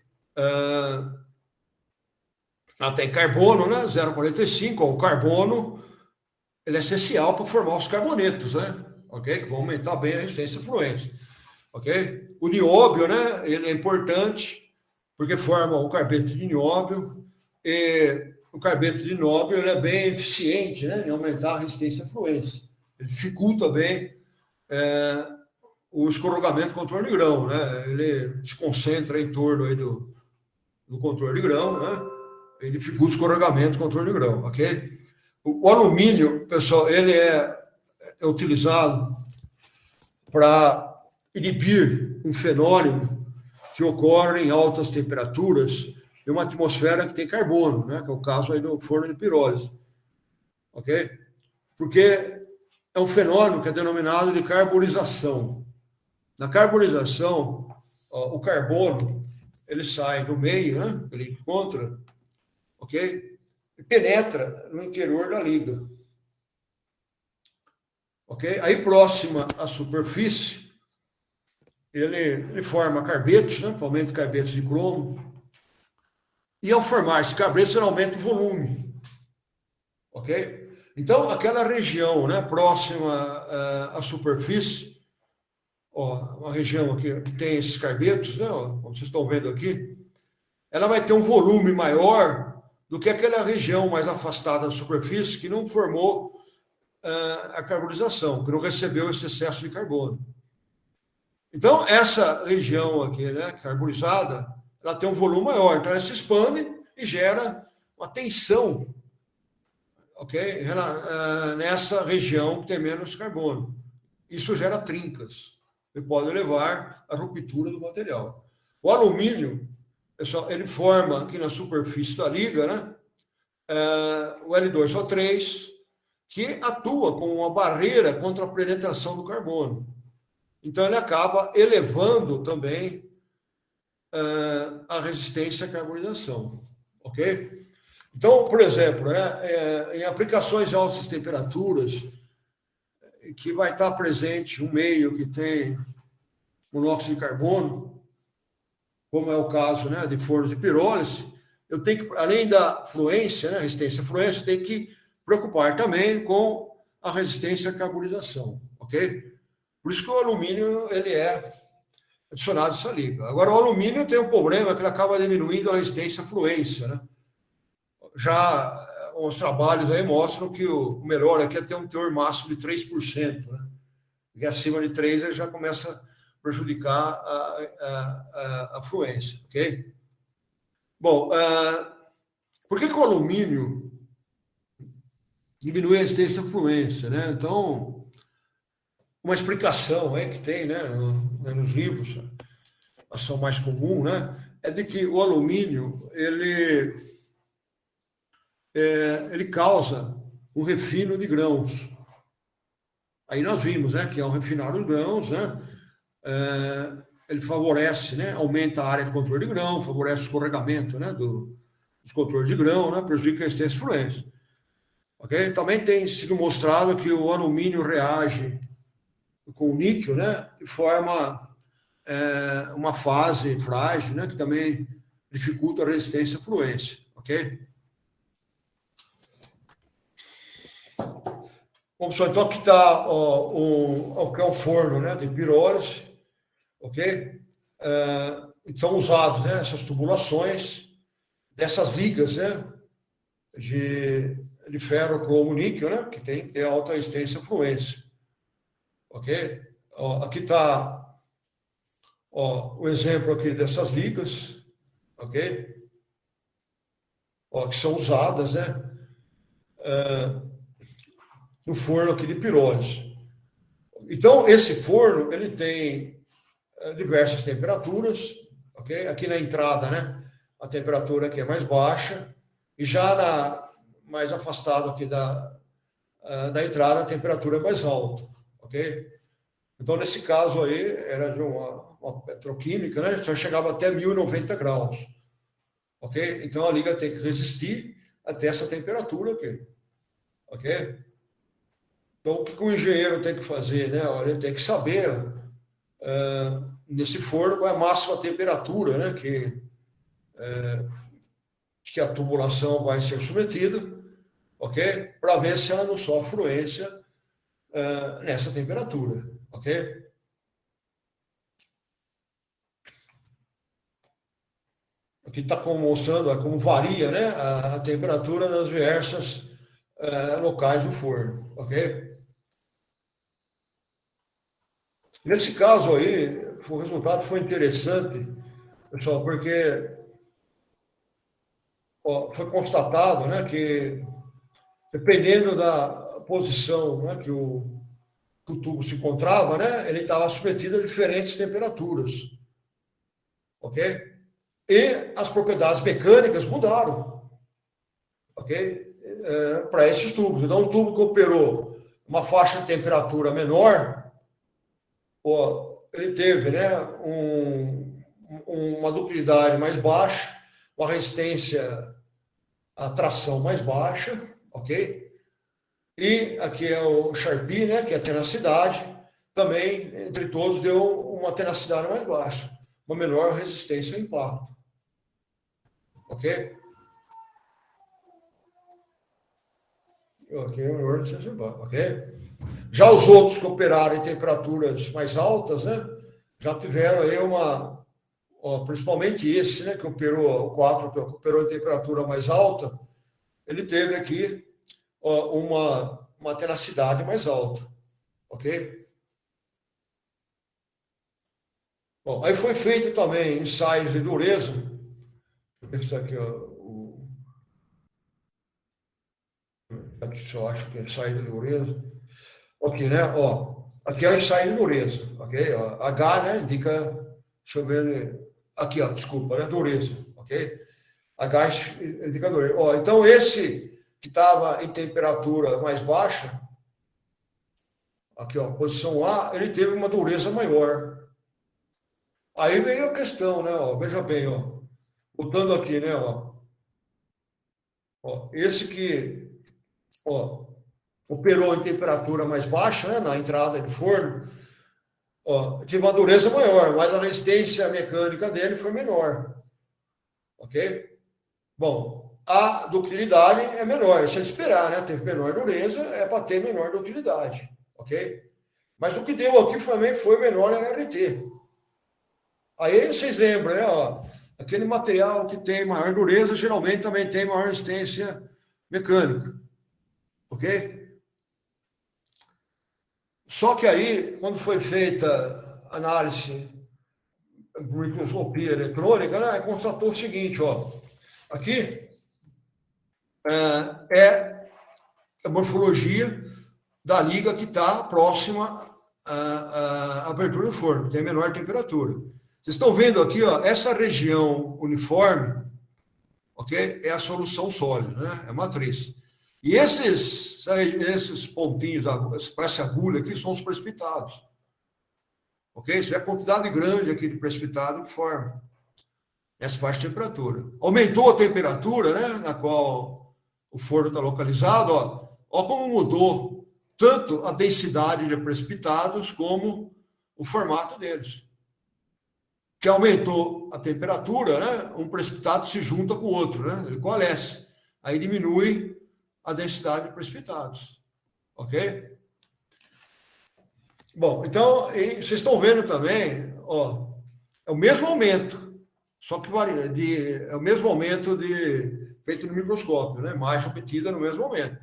Ela tem carbono, né? 0,45. O carbono ele é essencial para formar os carbonetos, né? Ok? Que vão aumentar bem a resistência à fluência. Ok? O nióbio, né? Ele é importante porque forma o carbeto de nióbio. E o carbeto de nióbio ele é bem eficiente, né? Em aumentar a resistência à fluência. Ele dificulta bem o escorregamento do controle de grão, né? Ele se concentra em torno aí do controle de grão, né? Ele dificulta o escorregamento do controle de grão, ok? O alumínio, pessoal, ele é utilizado para inibir um fenômeno que ocorre em altas temperaturas em uma atmosfera que tem carbono, né? Que é o caso aí do forno de pirólise, ok? Porque é um fenômeno que é denominado de carbonização. Na carbonização, o carbono ele sai do meio, né? Ele encontra, ok? E penetra no interior da liga, ok? Aí próxima à superfície, ele forma carbetos, né? Principalmente carbetos de cromo. E ao formar esse carbeto, ele aumenta o volume, ok? Então, aquela região, né, próxima à superfície, ó, uma região aqui que tem esses carbetos, né, ó, como vocês estão vendo aqui, ela vai ter um volume maior do que aquela região mais afastada da superfície que não formou a carbonização, que não recebeu esse excesso de carbono. Então, essa região aqui, né, carbonizada, ela tem um volume maior, então ela se expande e gera uma tensão, ok? Nessa região que tem menos carbono. Isso gera trincas e pode levar à ruptura do material. O alumínio, pessoal, ele forma aqui na superfície da liga, né? O L2O3, que atua como uma barreira contra a penetração do carbono. Então, ele acaba elevando também a resistência à carbonização, ok? Então, por exemplo, né, em aplicações de altas temperaturas, que vai estar presente um meio que tem monóxido de carbono, como é o caso, né, de fornos de pirólise, eu tenho que, além da fluência, né, resistência à fluência, eu tenho que preocupar também com a resistência à carbonização, ok? Por isso que o alumínio ele é adicionado a essa liga. Agora, o alumínio tem um problema que ele acaba diminuindo a resistência à fluência, né? Já os trabalhos aí mostram que o melhor aqui é ter um teor máximo de 3%, né? E acima de 3% ele já começa a prejudicar a fluência, ok? Bom, por que o alumínio diminui a resistência à fluência, né? Então, uma explicação que tem, né, nos livros, a ação mais comum, né, é de que o alumínio ele causa um refino de grãos. Aí nós vimos, né, que ao refinar os grãos, né, ele favorece, né, aumenta a área de controle de grão, favorece o escorregamento, né, dos controles de grão, né, prejudica a resistência à fluência. Ok? Também tem sido mostrado que o alumínio reage com o níquel, né, e forma uma fase frágil, né, que também dificulta a resistência à fluência, ok? Bom, pessoal, então aqui está o que é o forno, né, de pirólise, ok? São usados, né, essas tubulações dessas ligas, né, de ferro, cromo, níquel, né, que tem que ter alta resistência à fluência. Ok? Aqui está o exemplo aqui dessas ligas, ok? Que são usadas, né? No forno aqui de pirólise. Então, esse forno, ele tem diversas temperaturas, ok? Aqui na entrada, né? a temperatura aqui é mais baixa, e já mais afastado aqui da entrada, a temperatura é mais alta, ok? Então, nesse caso aí, era de uma petroquímica, né? Então, chegava até 1090 graus, ok? Então, a liga tem que resistir até essa temperatura aqui, ok? Então, o que o engenheiro tem que fazer, né? Ele tem que saber, nesse forno, qual é a máxima temperatura, né? Que a tubulação vai ser submetida, ok? Para ver se ela não sofre fluência nessa temperatura, ok? Aqui está mostrando como varia, né, a temperatura nas diversas locais do forno, ok? Nesse caso aí, o resultado foi interessante, pessoal, porque foi constatado, né, que dependendo da posição, né, que o tubo se encontrava, né, ele estava submetido a diferentes temperaturas, ok? E as propriedades mecânicas mudaram, ok? Para esses tubos. Então, um tubo que operou uma faixa de temperatura menor, ele teve, né, uma ductilidade mais baixa, uma resistência à tração mais baixa, ok? E aqui é o Sharpie, né, que é a tenacidade, também, entre todos, deu uma tenacidade mais baixa, uma menor resistência ao impacto, ok? Ok, ok? Já os outros que operaram em temperaturas mais altas, né, já tiveram aí principalmente esse, né, que operou, o 4, que operou em temperatura mais alta, ele teve aqui uma tenacidade mais alta, ok? Bom, aí foi feito também ensaios de dureza. Esse aqui, aqui eu acho que é ensaio de dureza. Ok, né? Aqui é o ensaio de dureza, ok? H, né, indica, deixa eu ver, aqui, desculpa, né, dureza, ok? H indica dureza. Então, esse que estava em temperatura mais baixa, aqui, posição A, ele teve uma dureza maior. Aí veio a questão, né? Veja bem, botando aqui, né? Esse que operou em temperatura mais baixa, né, na entrada do forno, teve uma dureza maior, mas a resistência mecânica dele foi menor, ok? Bom, a ductilidade é menor, isso é de esperar, né? Teve menor dureza, é para ter menor ductilidade, ok? Mas o que deu aqui também foi menor NRT. Aí vocês lembram, né? Aquele material que tem maior dureza, geralmente também tem maior resistência mecânica, ok? Só que aí, quando foi feita análise por microscopia eletrônica, né, constatou o seguinte, aqui é a morfologia da liga que está próxima à abertura do forno, que tem menor temperatura. Vocês estão vendo aqui, essa região uniforme, ok? É a solução sólida, né? É a matriz. E esses pontinhos, essa agulha aqui, são os precipitados. Ok? Isso é a quantidade grande aqui de precipitado que forma essa baixa temperatura. Aumentou a temperatura, né, na qual o forno está localizado, ó como mudou tanto a densidade de precipitados como o formato deles. Que aumentou a temperatura, né, um precipitado se junta com o outro, né, ele coalesce. Aí diminui a densidade de precipitados. Ok? Bom, então, vocês estão vendo também, é o mesmo aumento, só que varia, é o mesmo aumento feito no microscópio, né? Imagem obtida no mesmo momento,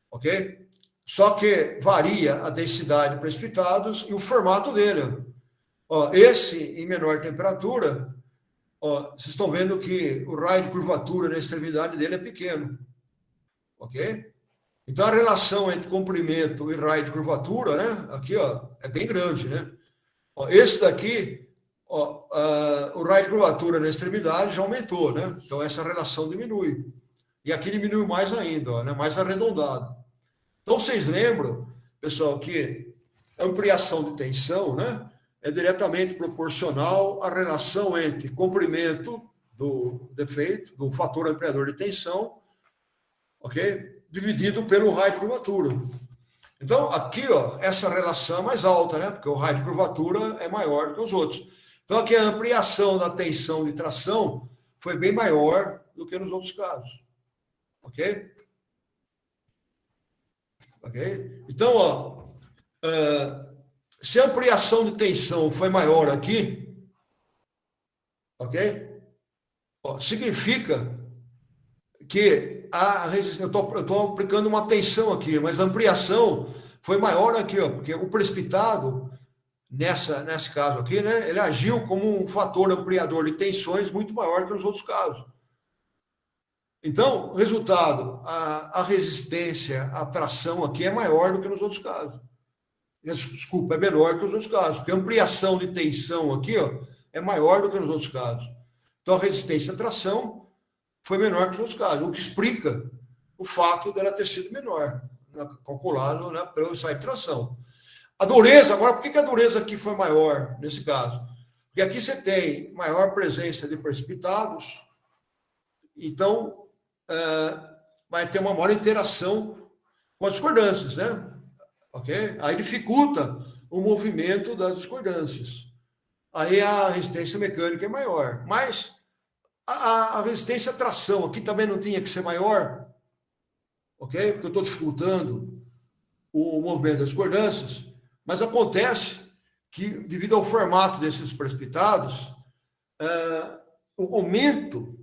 ok? Só que varia a densidade de precipitados e o formato dele. Esse em menor temperatura, vocês estão vendo que o raio de curvatura na extremidade dele é pequeno, ok? Então, a relação entre comprimento e raio de curvatura, né, aqui, é bem grande, né? Esse daqui, o raio de curvatura na extremidade já aumentou, né? Então, essa relação diminui. E aqui diminui mais ainda, ó, né? Mais arredondado. Então, vocês lembram, pessoal, que a ampliação de tensão, né, é diretamente proporcional à relação entre comprimento do defeito, do fator ampliador de tensão, ok? Dividido pelo raio de curvatura. Então, aqui, ó, essa relação é mais alta, né? Porque o raio de curvatura é maior do que os outros. Então, aqui a ampliação da tensão de tração foi bem maior do que nos outros casos. Ok? Ok? Então, ó, se a ampliação de tensão foi maior aqui, ok? Ó, significa que a resistência, eu estou aplicando uma tensão aqui, mas a ampliação foi maior aqui, ó, porque o precipitado, nesse caso aqui, né, ele agiu como um fator ampliador de tensões muito maior que nos outros casos. Então, resultado, a resistência, a tração aqui é maior do que nos outros casos. Desculpa, é menor que nos outros casos, porque a ampliação de tensão aqui, ó, é maior do que nos outros casos. Então, a resistência à tração foi menor que nos outros casos, o que explica o fato dela ter sido menor, calculado, né, pelo ensaio de tração. A dureza, agora, por que a dureza aqui foi maior nesse caso? Porque aqui você tem maior presença de precipitados, então vai ter uma maior interação com as discordâncias, né? Ok? Aí dificulta o movimento das discordâncias. Aí a resistência mecânica é maior. Mas a resistência à tração aqui também não tinha que ser maior, ok? Porque eu estou dificultando o movimento das discordâncias, mas acontece que, devido ao formato desses precipitados, o aumento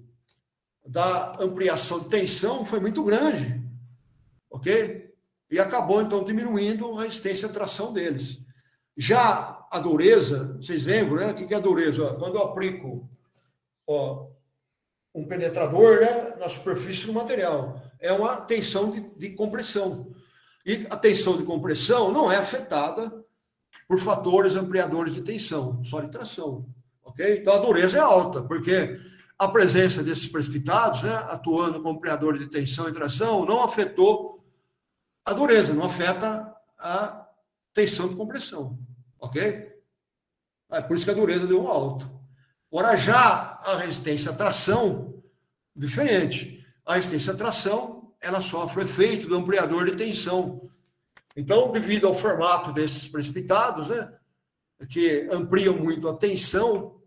da ampliação de tensão foi muito grande, ok? E acabou, então, diminuindo a resistência à tração deles. Já a dureza, vocês lembram, né? O que é a dureza? Quando eu aplico um penetrador, né, na superfície do material, é uma tensão de compressão. E a tensão de compressão não é afetada por fatores ampliadores de tensão, só de tração, ok? Então, a dureza é alta, porque a presença desses precipitados, né, atuando como ampliadores de tensão e tração, não afetou a dureza, não afeta a tensão de compressão, ok? É por isso que a dureza deu um alto. Ora, já a resistência à tração, diferente. A resistência à tração, ela sofre o efeito do ampliador de tensão. Então, devido ao formato desses precipitados, né, que ampliam muito a tensão,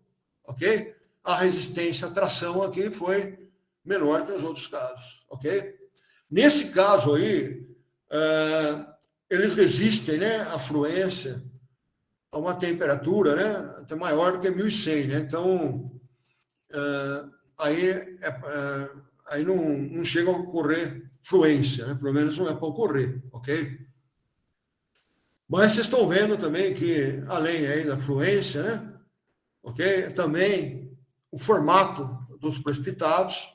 ok? A resistência à tração aqui foi menor que nos outros casos, ok? Nesse caso aí, eles resistem, né, à fluência a uma temperatura, né, até maior do que 1100, né? Então, aí não chega a ocorrer fluência, né? Pelo menos não é para ocorrer, ok? Mas vocês estão vendo também que, além aí da fluência, né, ok? Também o formato dos precipitados,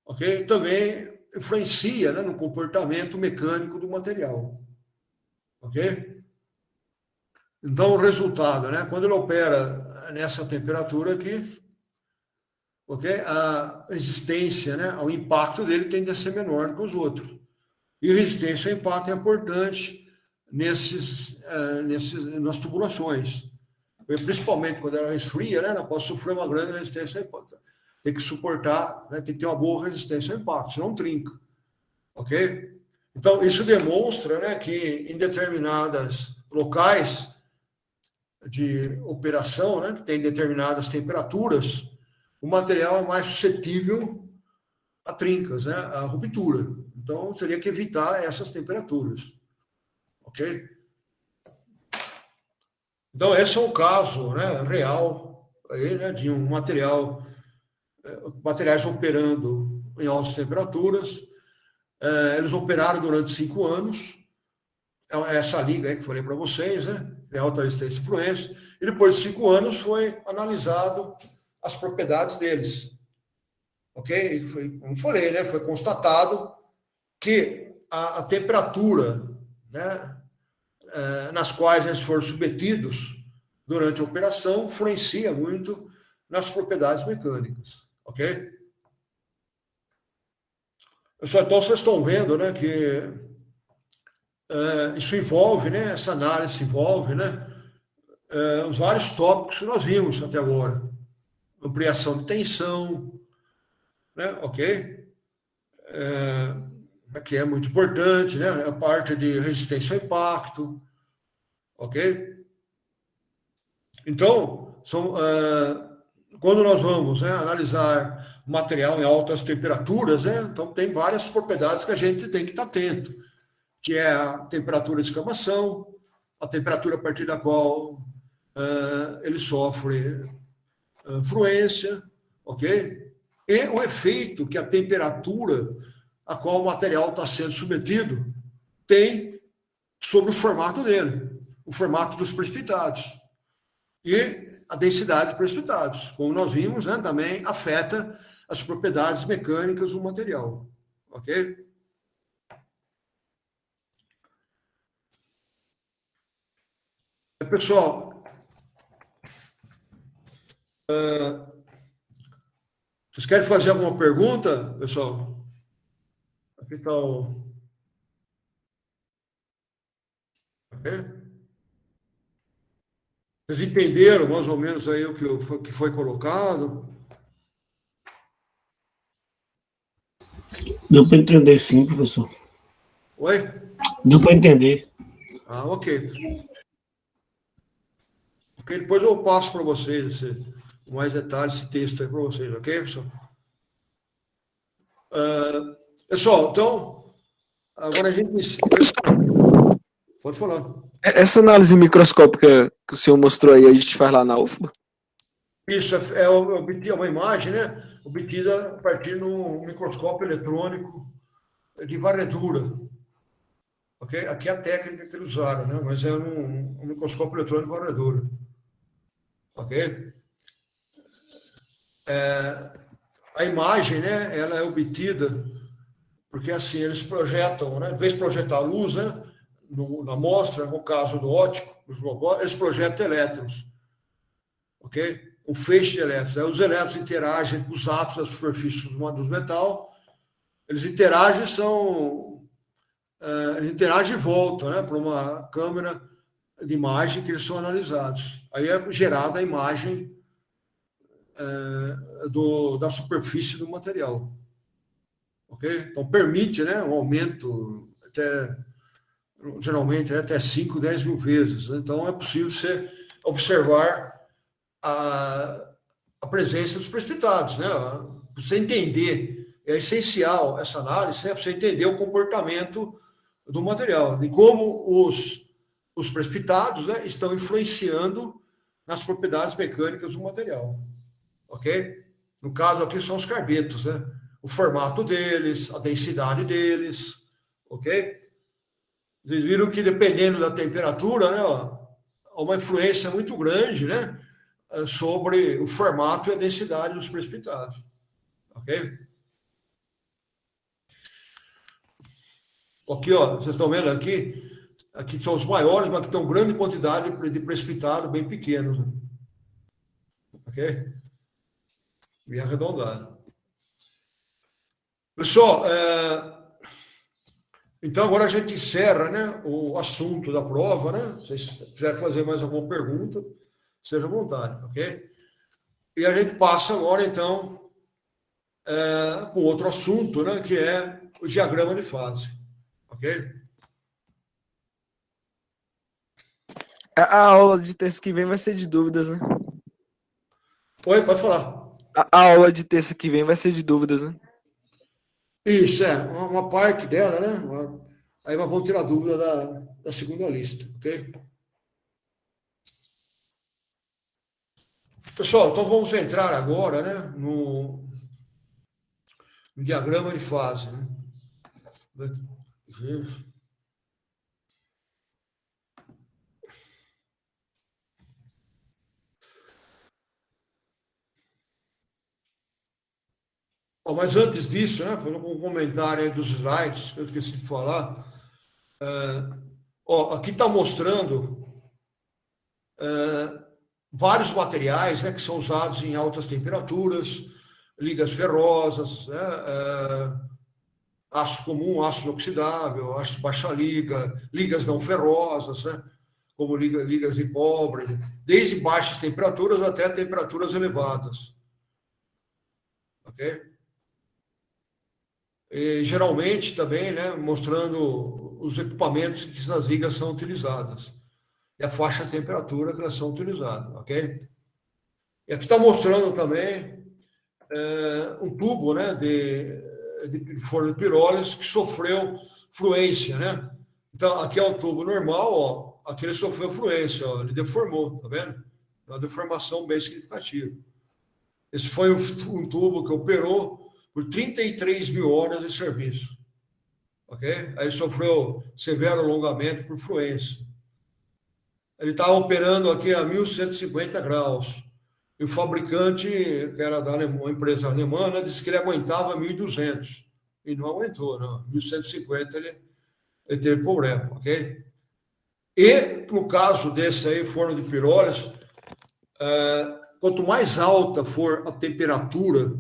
ok? Também influencia, né, no comportamento mecânico do material, ok? Então, o resultado, né, quando ele opera nessa temperatura aqui, ok? A resistência, né, ao impacto dele tende a ser menor que os outros. E a resistência ao impacto é importante nas tubulações. Principalmente quando ela resfria, né, ela pode sofrer uma grande resistência ao impacto. Tem que suportar, né, tem que ter uma boa resistência ao impacto, senão trinca. Ok? Então, isso demonstra, né, que em determinados locais de operação, né, que tem determinadas temperaturas, o material é mais suscetível a trincas, né, a ruptura. Então, teria que evitar essas temperaturas. Ok? Então, esse é um caso, né, real aí, né, de um materiais operando em altas temperaturas. Eles operaram durante 5 anos. Essa liga aí que eu falei para vocês, né, de alta resistência e fluência. E depois de 5 anos foi analisado as propriedades deles. Ok? Como falei, né, foi constatado que a temperatura, né, nas quais eles foram submetidos durante a operação influencia muito nas propriedades mecânicas, ok? Pessoal, então vocês estão vendo, né, que isso envolve, né, essa análise envolve, né, os vários tópicos que nós vimos até agora. Ampliação de tensão, né, ok? Que é muito importante, né? A parte de resistência ao impacto, ok? Então, quando nós vamos, né, analisar material em altas temperaturas, né, então tem várias propriedades que a gente tem que estar atento, que é a temperatura de escamação, a temperatura a partir da qual ele sofre fluência, ok? E o efeito que a temperatura a qual o material está sendo submetido tem sobre o formato dele, o formato dos precipitados. E a densidade de precipitados, como nós vimos, né, também afeta as propriedades mecânicas do material. Ok? Pessoal, vocês querem fazer alguma pergunta, pessoal? Aqui está o... Okay? Vocês entenderam mais ou menos aí o que foi colocado? Deu para entender sim, professor. Oi? Deu para entender. Ah, ok. Ok, depois eu passo para vocês com mais detalhes esse texto aí para vocês, ok, pessoal? Pessoal, então, agora a gente... Pode falar. Essa análise microscópica que o senhor mostrou aí, a gente faz lá na UFBA? Isso é uma imagem, né, obtida a partir de um microscópio eletrônico de varredura. Okay? Aqui é a técnica que eles usaram, né, mas é um microscópio eletrônico de varredura. Ok? A imagem, né, ela é obtida porque assim eles projetam, né, em vez de projetar a luz, né, na amostra, no caso do óptico, eles projetam elétrons. Ok? Um feixe de elétrons. Aí os elétrons interagem com os átomos da superfície do metal, eles interagem e voltam, né, para uma câmera de imagem que eles são analisados. Aí é gerada a imagem da superfície do material. Ok? Então permite, né, um aumento geralmente até 5, 10 mil vezes. Então é possível você observar a presença dos precipitados, né? Para você entender, é essencial essa análise, né? Para você entender o comportamento do material e como os precipitados, né, estão influenciando nas propriedades mecânicas do material. Ok? No caso aqui são os carbetos, né? O formato deles, a densidade deles, ok? Vocês viram que dependendo da temperatura, né, há uma influência muito grande, né, sobre o formato e a densidade dos precipitados. Ok? Aqui, ó, vocês estão vendo aqui são os maiores, mas que tem uma grande quantidade de precipitado bem pequenos. Né? Ok? Bem arredondado. Pessoal, então agora a gente encerra, né, o assunto da prova, né? Se vocês quiserem fazer mais alguma pergunta, seja à vontade, ok? E a gente passa agora, então, para outro assunto, né, que é o diagrama de fase, ok? A aula de terça que vem vai ser de dúvidas, né? Oi, pode falar. A aula de terça que vem vai ser de dúvidas, né? Isso, uma parte dela, né? Aí nós vamos tirar dúvida da segunda lista, ok? Pessoal, então vamos entrar agora, né, no diagrama de fase, né? Mas antes disso, né, fazendo um comentário aí dos slides, eu esqueci de falar. Aqui está mostrando vários materiais, né, que são usados em altas temperaturas, ligas ferrosas, né, aço comum, aço inoxidável, aço baixa liga, ligas não ferrosas, né, como ligas de cobre, desde baixas temperaturas até temperaturas elevadas. Ok? E, geralmente também, né, mostrando os equipamentos que essas ligas são utilizadas e a faixa de temperatura que elas são utilizadas, ok? E aqui está mostrando também um tubo, né, de forno de pirólisis que sofreu fluência, né? Então, aqui é o tubo normal, ó, aqui ele sofreu fluência, ó, ele deformou, tá vendo? Uma deformação bem significativa. Esse foi um tubo que operou por 33 mil horas de serviço, ok? Aí ele sofreu severo alongamento por fluência. Ele estava operando aqui a 1.150 graus. E o fabricante, que era uma empresa alemã, né, disse que ele aguentava 1.200. E não aguentou, não. 1.150 ele teve problema, ok? E, no caso desse aí, forno de pirólise, quanto mais alta for a temperatura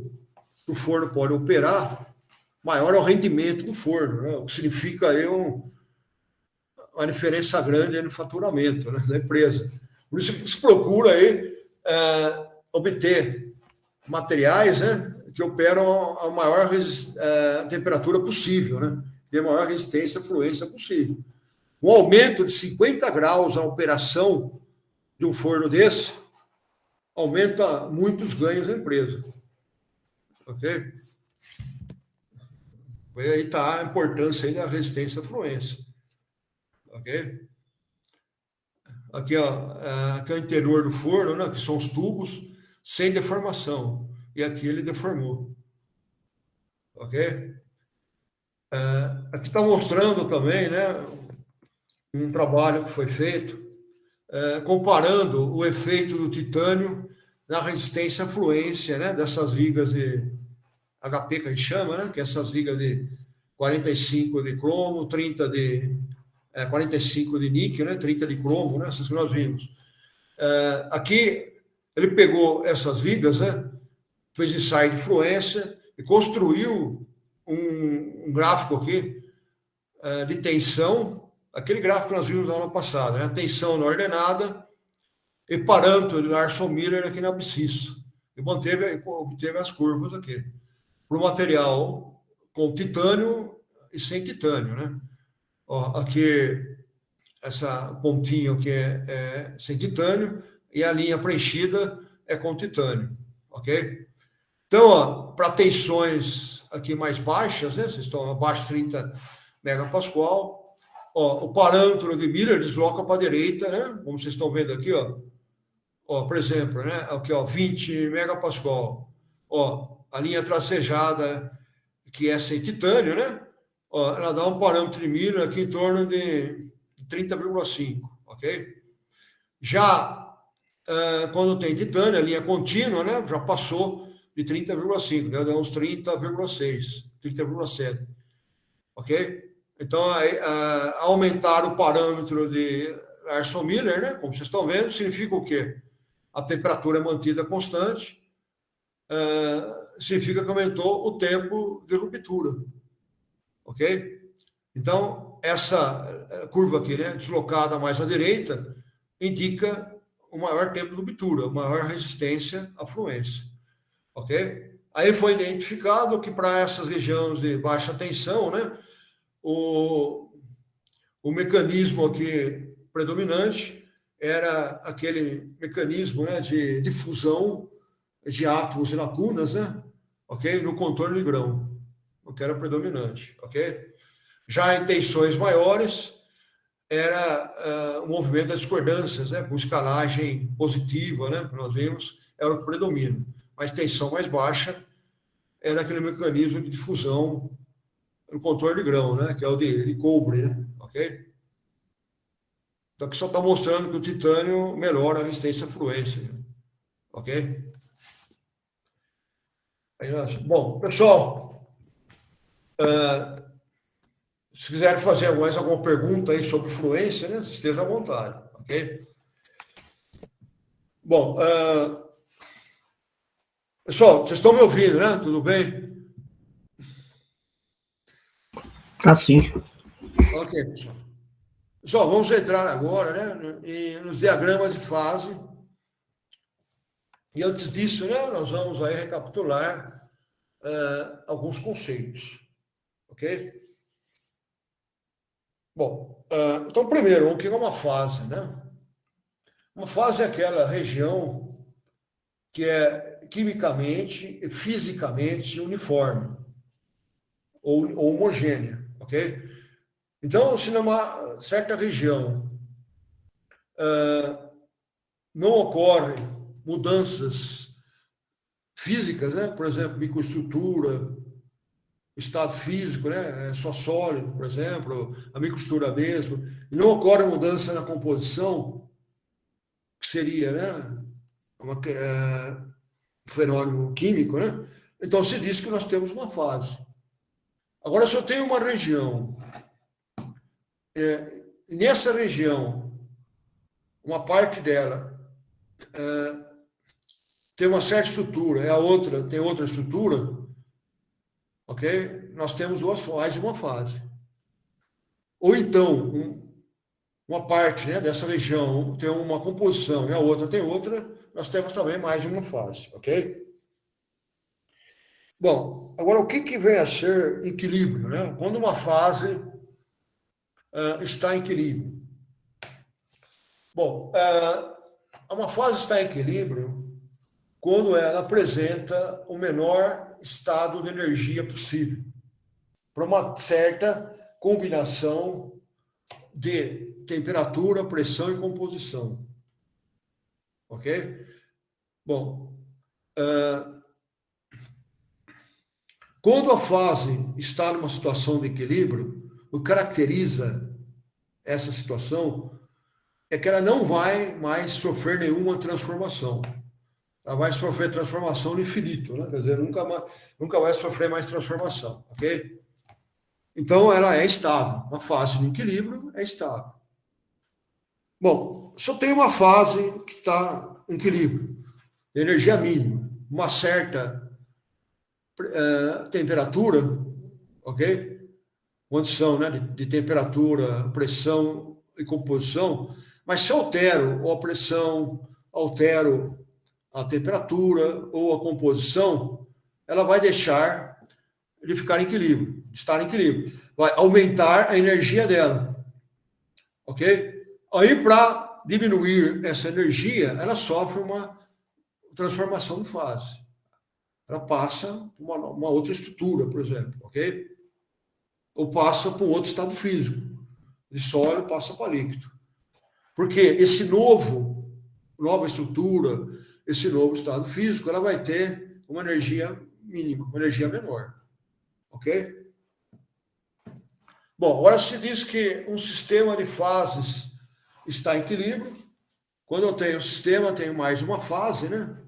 que o forno pode operar, maior é o rendimento do forno, né? O que significa aí uma diferença grande aí no faturamento, né, da empresa. Por isso que se procura aí obter materiais, né, que operam a maior temperatura possível, né, ter a maior resistência à fluência possível. Um aumento de 50 graus a operação de um forno desse aumenta muito os ganhos da empresa. Ok? E aí está a importância aí da resistência à fluência. Ok? Aqui, ó, aqui é o interior do forno, né, que são os tubos, sem deformação. E aqui ele deformou. Ok? Aqui está mostrando também, né, um trabalho que foi feito, comparando o efeito do titânio na resistência à fluência, né, dessas ligas de HP, que a gente chama, né, que é essas ligas de 45 de cromo, 30 de 45 de níquel, né, 30 de cromo, né, essas que nós vimos. Aqui, ele pegou essas ligas, né, fez ensaio de fluência e construiu um gráfico aqui de tensão, aquele gráfico que nós vimos na aula passada, né, tensão na ordenada e parâmetro de Larson-Miller aqui na abscissa. E obteve as curvas aqui. Para o material com titânio e sem titânio, né? Ó, aqui, essa pontinha aqui é sem titânio e a linha preenchida é com titânio, ok? Então, ó, para tensões aqui mais baixas, né? Vocês estão abaixo de 30 megapascal, ó, o parâmetro de Miller desloca para a direita, né? Como vocês estão vendo aqui, ó. Ó, por exemplo, né? Aqui, ó, 20 megapascal. Ó, a linha tracejada, que é sem titânio, né? Ó, ela dá um parâmetro de Miller aqui em torno de 30,5, ok? Já quando tem titânio, a linha contínua, né? Já passou de 30,5, né? Dá uns 30,6, 30,7, ok? Então, aumentar o parâmetro de Larson-Miller, né? Como vocês estão vendo, significa o quê? A temperatura é mantida constante, significa que aumentou o tempo de ruptura. Ok? Então, essa curva aqui, né, deslocada mais à direita, indica o maior tempo de ruptura, maior resistência à fluência. Ok? Aí foi identificado que para essas regiões de baixa tensão, né, o mecanismo aqui predominante era aquele mecanismo, né, de difusão de átomos e lacunas, né, ok? No contorno de grão, o que era predominante, ok? Já em tensões maiores, era o movimento das discordâncias, né, com escalagem positiva, né, que nós vimos, era o que predomina. Mas tensão mais baixa era aquele mecanismo de difusão no contorno de grão, né, que é o de cobre, né, ok? Então, aqui só está mostrando que o titânio melhora a resistência à fluência, ok? Bom, pessoal, se quiserem fazer mais alguma pergunta aí sobre fluência, né, esteja à vontade, ok? Bom, pessoal, vocês estão me ouvindo, né? Tudo bem? Assim. Ok, pessoal. Pessoal, vamos entrar agora, né, nos diagramas de fase. E antes disso, né, nós vamos aí recapitular alguns conceitos, ok? Bom, então primeiro, o que é uma fase, né? Uma fase é aquela região que é quimicamente e fisicamente uniforme ou homogênea, ok? Então, se numa certa região não ocorrem mudanças físicas, né? Por exemplo, microestrutura, estado físico, né? É só sólido, por exemplo, a microestrutura mesmo, e não ocorre mudança na composição, que seria, né? Um fenômeno químico, né? Então se diz que nós temos uma fase. Agora, se eu tenho uma região, nessa região, uma parte dela tem uma certa estrutura, a outra tem outra estrutura, ok? Nós temos mais de uma fase. Ou então, uma parte, né, dessa região tem uma composição e a outra tem outra, nós temos também mais de uma fase, ok? Bom, agora o que vem a ser equilíbrio, né? Quando uma fase está em equilíbrio. Bom, uma fase está em equilíbrio quando ela apresenta o menor estado de energia possível, para uma certa combinação de temperatura, pressão e composição. Ok? Bom, quando a fase está numa situação de equilíbrio, o que caracteriza essa situação é que ela não vai mais sofrer nenhuma transformação. Ela vai sofrer transformação no infinito, né? Quer dizer, nunca vai sofrer mais transformação, ok? Então, ela é estável. Uma fase de equilíbrio é estável. Bom, se eu tenho uma fase que está em equilíbrio, de energia mínima, uma certa temperatura, ok? Condição, né, de temperatura, pressão e composição, mas se eu altero a pressão, altero a temperatura ou a composição, ela vai deixar de ficar em equilíbrio, de estar em equilíbrio. Vai aumentar a energia dela. Ok? Aí, para diminuir essa energia, ela sofre uma transformação de fase. Ela passa para uma outra estrutura, por exemplo. Ok? Ou passa para um outro estado físico. De sólido passa para líquido. Porque esse nova estrutura, esse novo estado físico, ela vai ter uma energia mínima, uma energia menor. Ok? Bom, agora se diz que um sistema de fases está em equilíbrio. Quando eu tenho um sistema, eu tenho mais uma fase, né?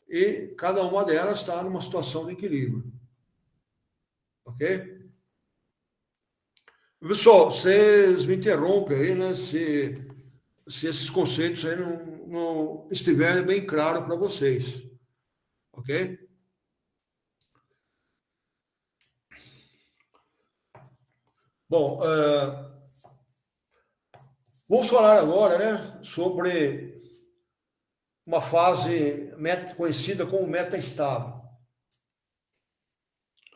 E cada uma delas está numa situação de equilíbrio. Ok? Pessoal, vocês me interrompem aí, né? Se esses conceitos aí não estiverem bem claros para vocês. Ok? Bom, vamos falar agora, né, sobre uma fase conhecida como metaestável.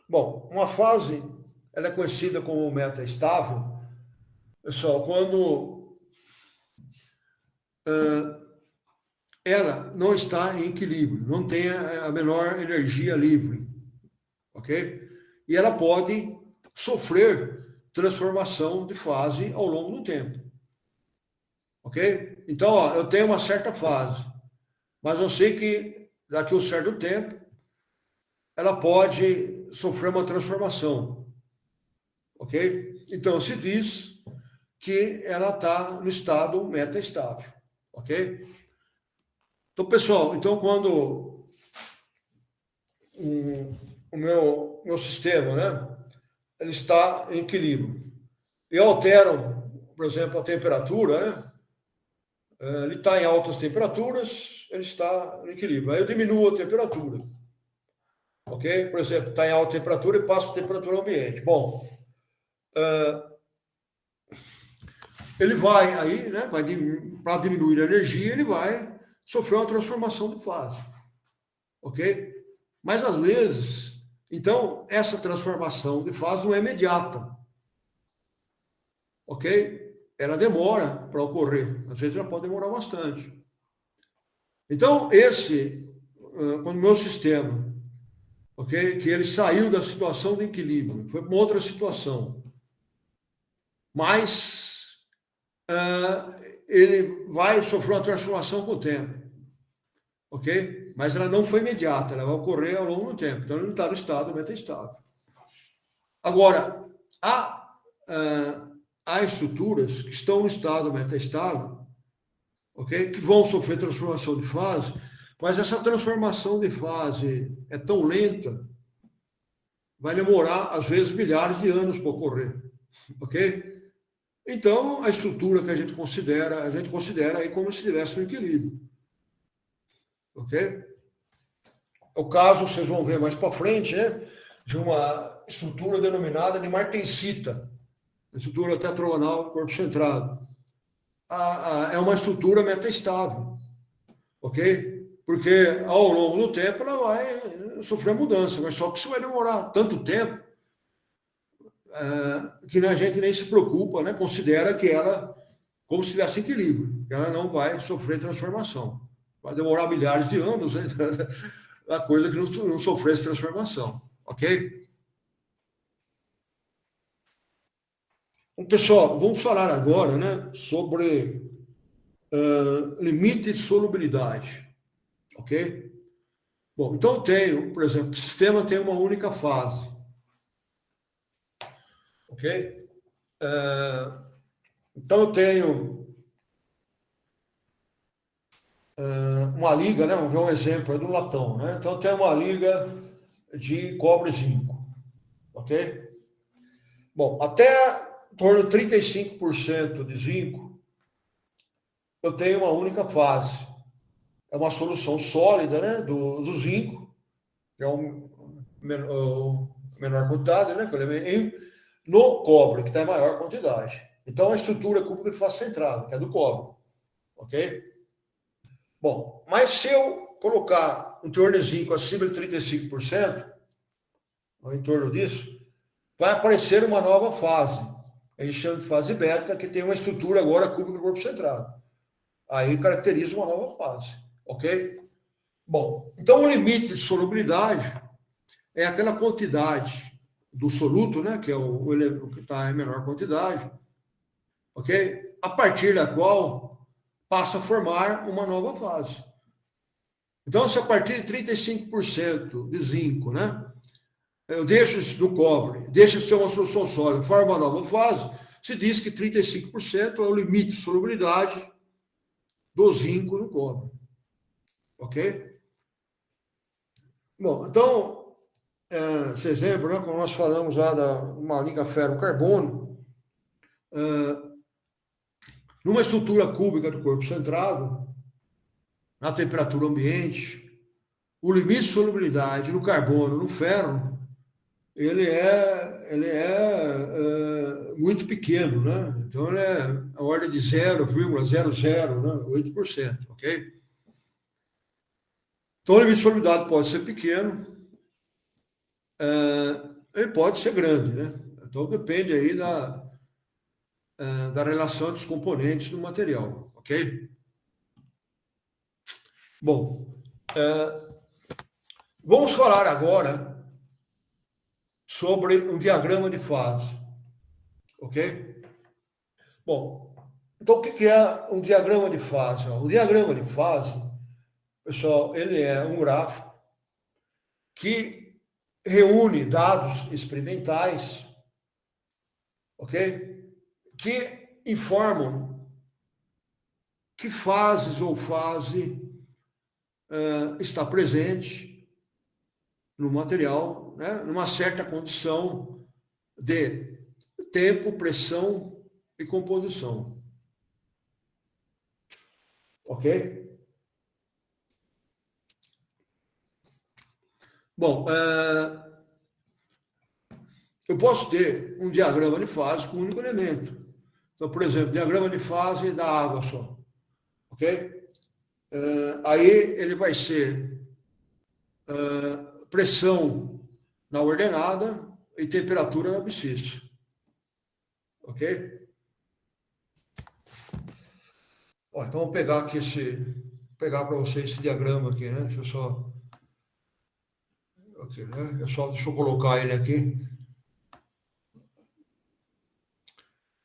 Bom, uma fase ela é conhecida como metaestável, pessoal, quando ela não está em equilíbrio, não tem a menor energia livre, ok? E ela pode sofrer transformação de fase ao longo do tempo, ok? Então, ó, eu tenho uma certa fase, mas eu sei que daqui a um certo tempo ela pode sofrer uma transformação, ok? Então, se diz que ela está no estado metaestável, ok? Então, pessoal, quando o meu sistema, né, ele está em equilíbrio, eu altero, por exemplo, a temperatura, né, Ele está em altas temperaturas, ele está no equilíbrio. Aí eu diminuo a temperatura. Ok? Por exemplo, está em alta temperatura e passo para temperatura ambiente. Bom, ele vai aí, né? Para diminuir a energia, ele vai sofrer uma transformação de fase. Ok? Mas às vezes, então, essa transformação de fase não é imediata. Ok? Ela demora para ocorrer. Às vezes ela pode demorar bastante. Então, quando o meu sistema, ok? Que ele saiu da situação de equilíbrio, foi para uma outra situação. Mas ele vai sofrer uma transformação com o tempo. Ok? Mas ela não foi imediata, ela vai ocorrer ao longo do tempo. Então, ele não está no estado metaestável. Agora, há estruturas que estão no estado metaestável, ok? Que vão sofrer transformação de fase, mas essa transformação de fase é tão lenta, vai demorar, às vezes, milhares de anos para ocorrer, ok? Então, a estrutura que a gente considera aí como se estivesse no equilíbrio, ok? É o caso, vocês vão ver mais para frente, né? De uma estrutura denominada de martensita, estrutura tetragonal, corpo centrado. É uma estrutura metaestável, ok? Porque ao longo do tempo ela vai sofrer mudança, mas só que isso vai demorar tanto tempo que a gente nem se preocupa, né? Considera que ela, como se tivesse equilíbrio, que ela não vai sofrer transformação. Vai demorar milhares de anos, né? A coisa que não sofresse transformação, ok? Pessoal, vamos falar agora, né, sobre limite de solubilidade, ok? Bom, então eu tenho, por exemplo, o sistema tem uma única fase, ok? Então eu tenho uma liga, né? Vamos ver um exemplo aí do latão, né? Então eu tenho uma liga de cobre e zinco, ok? Bom, até em torno de 35% de zinco, eu tenho uma única fase. É uma solução sólida, né, do zinco, que é o menor quantidade, né, no cobre, que está em maior quantidade. Então, a estrutura cúbica de fase centrada, que é do cobre, ok? Bom, mas se eu colocar um teor de zinco acima de 35%, ou em torno disso, vai aparecer uma nova fase. A gente chama de fase beta, que tem uma estrutura agora cúbica do corpo centrado. Aí caracteriza uma nova fase, ok? Bom, então o limite de solubilidade é aquela quantidade do soluto, né, que é o que está em menor quantidade, ok? A partir da qual passa a formar uma nova fase. Então, se a partir de 35% de zinco, né, eu deixo isso no cobre, deixo isso ser uma solução sólida, forma uma nova fase, se diz que 35% é o limite de solubilidade do zinco no cobre, ok? Bom, então, vocês lembram, né, quando nós falamos lá da uma liga ferro-carbono, numa estrutura cúbica do corpo centrado, na temperatura ambiente, o limite de solubilidade no carbono, no ferro, ele é muito pequeno, né? Então, ele é a ordem de 0,0008%, ok? Então, o limite de solubilidade pode ser pequeno, ele pode ser grande, né? Então, depende aí da relação dos componentes do material, ok? Bom, vamos falar agora sobre um diagrama de fase, ok? Bom, então o que é um diagrama de fase? O diagrama de fase, pessoal, ele é um gráfico que reúne dados experimentais, ok? Que informam que fases ou fase está presente no material, né, numa certa condição de tempo, pressão e composição. Ok? Bom, eu posso ter um diagrama de fase com um único elemento. Então, por exemplo, diagrama de fase da água só. Ok? Aí ele vai ser pressão na ordenada e temperatura na abscissa. Ok? Ó, então, vou pegar aqui pegar para vocês esse diagrama aqui, né? Deixa eu só... Ok, né? Deixa eu colocar ele aqui.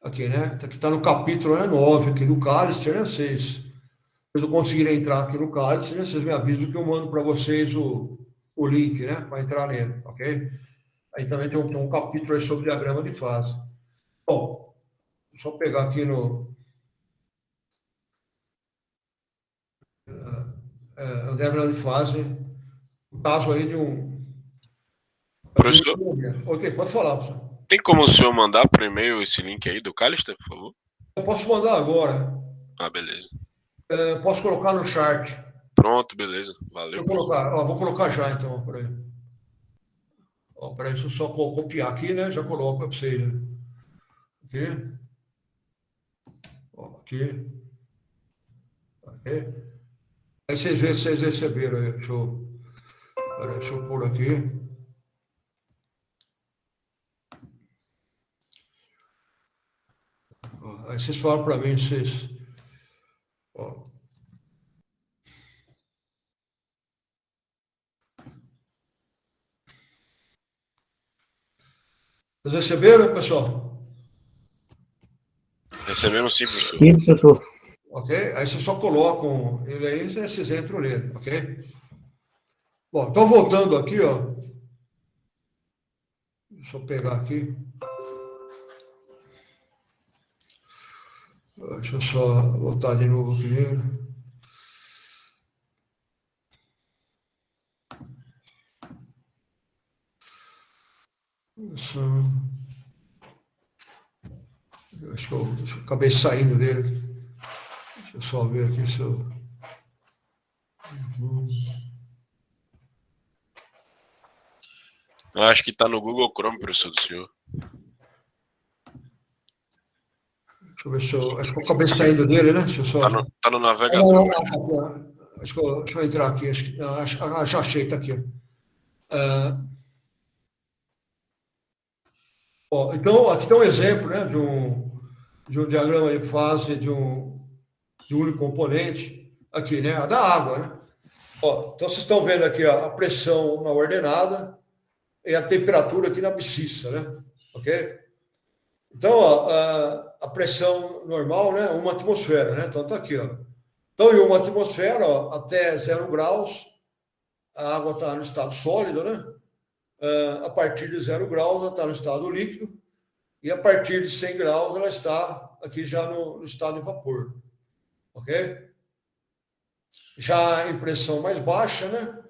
Aqui, né? Aqui está no capítulo 9, aqui do Callister, né? Vocês não conseguirem entrar aqui no Callister, né? Vocês me avisam que eu mando para vocês o link, né? Para entrar nele, ok? Aí também tem um capítulo aí sobre diagrama de fase. Bom, só pegar aqui o diagrama de fase, o caso aí de um... Professor, Ok, pode falar, professor. tem como o senhor mandar por e-mail esse link aí do Callister, por favor? Eu posso mandar agora. Ah, beleza. Posso colocar no chat. Pronto, beleza. Valeu. Vou colocar já, então, por aí. Peraí, deixa eu só copiar aqui, né? Já coloco para vocês, né? Aqui. Aqui. Aqui. Aí vocês veem se vocês receberam aí. Deixa eu pôr aqui. Aí vocês falam para mim, vocês... Ó. Vocês receberam, pessoal? Recebemos sim, professor. Sim, professor. Ok? Aí vocês só colocam ele aí, vocês entram nele, ok? Bom, então voltando aqui, ó. Deixa eu pegar aqui. Deixa eu só voltar de novo aqui nele. Acho que eu acabei saindo dele aqui. Deixa eu só ver aqui se eu... Eu acho que tá no Google Chrome, professor do senhor. Deixa eu ver se eu... Acho que eu acabei saindo dele, né? Deixa eu só... Tá no navegador. Deixa eu entrar aqui. Já achei, tá aqui. Então, aqui está um exemplo, né, de um diagrama de fase de um único componente, aqui, né, a da água, né? Então, vocês estão vendo aqui a pressão na ordenada e a temperatura aqui na abscissa, né? Ok? Então, a pressão normal, né, 1 atmosfera, né? Então, está aqui, ó. Então, em 1 atmosfera, ó, até 0 graus, a água está no estado sólido, né? A partir de 0 graus, ela está no estado líquido, e a partir de 100 graus, ela está aqui já no estado de vapor. Ok? Já em pressão mais baixa, né?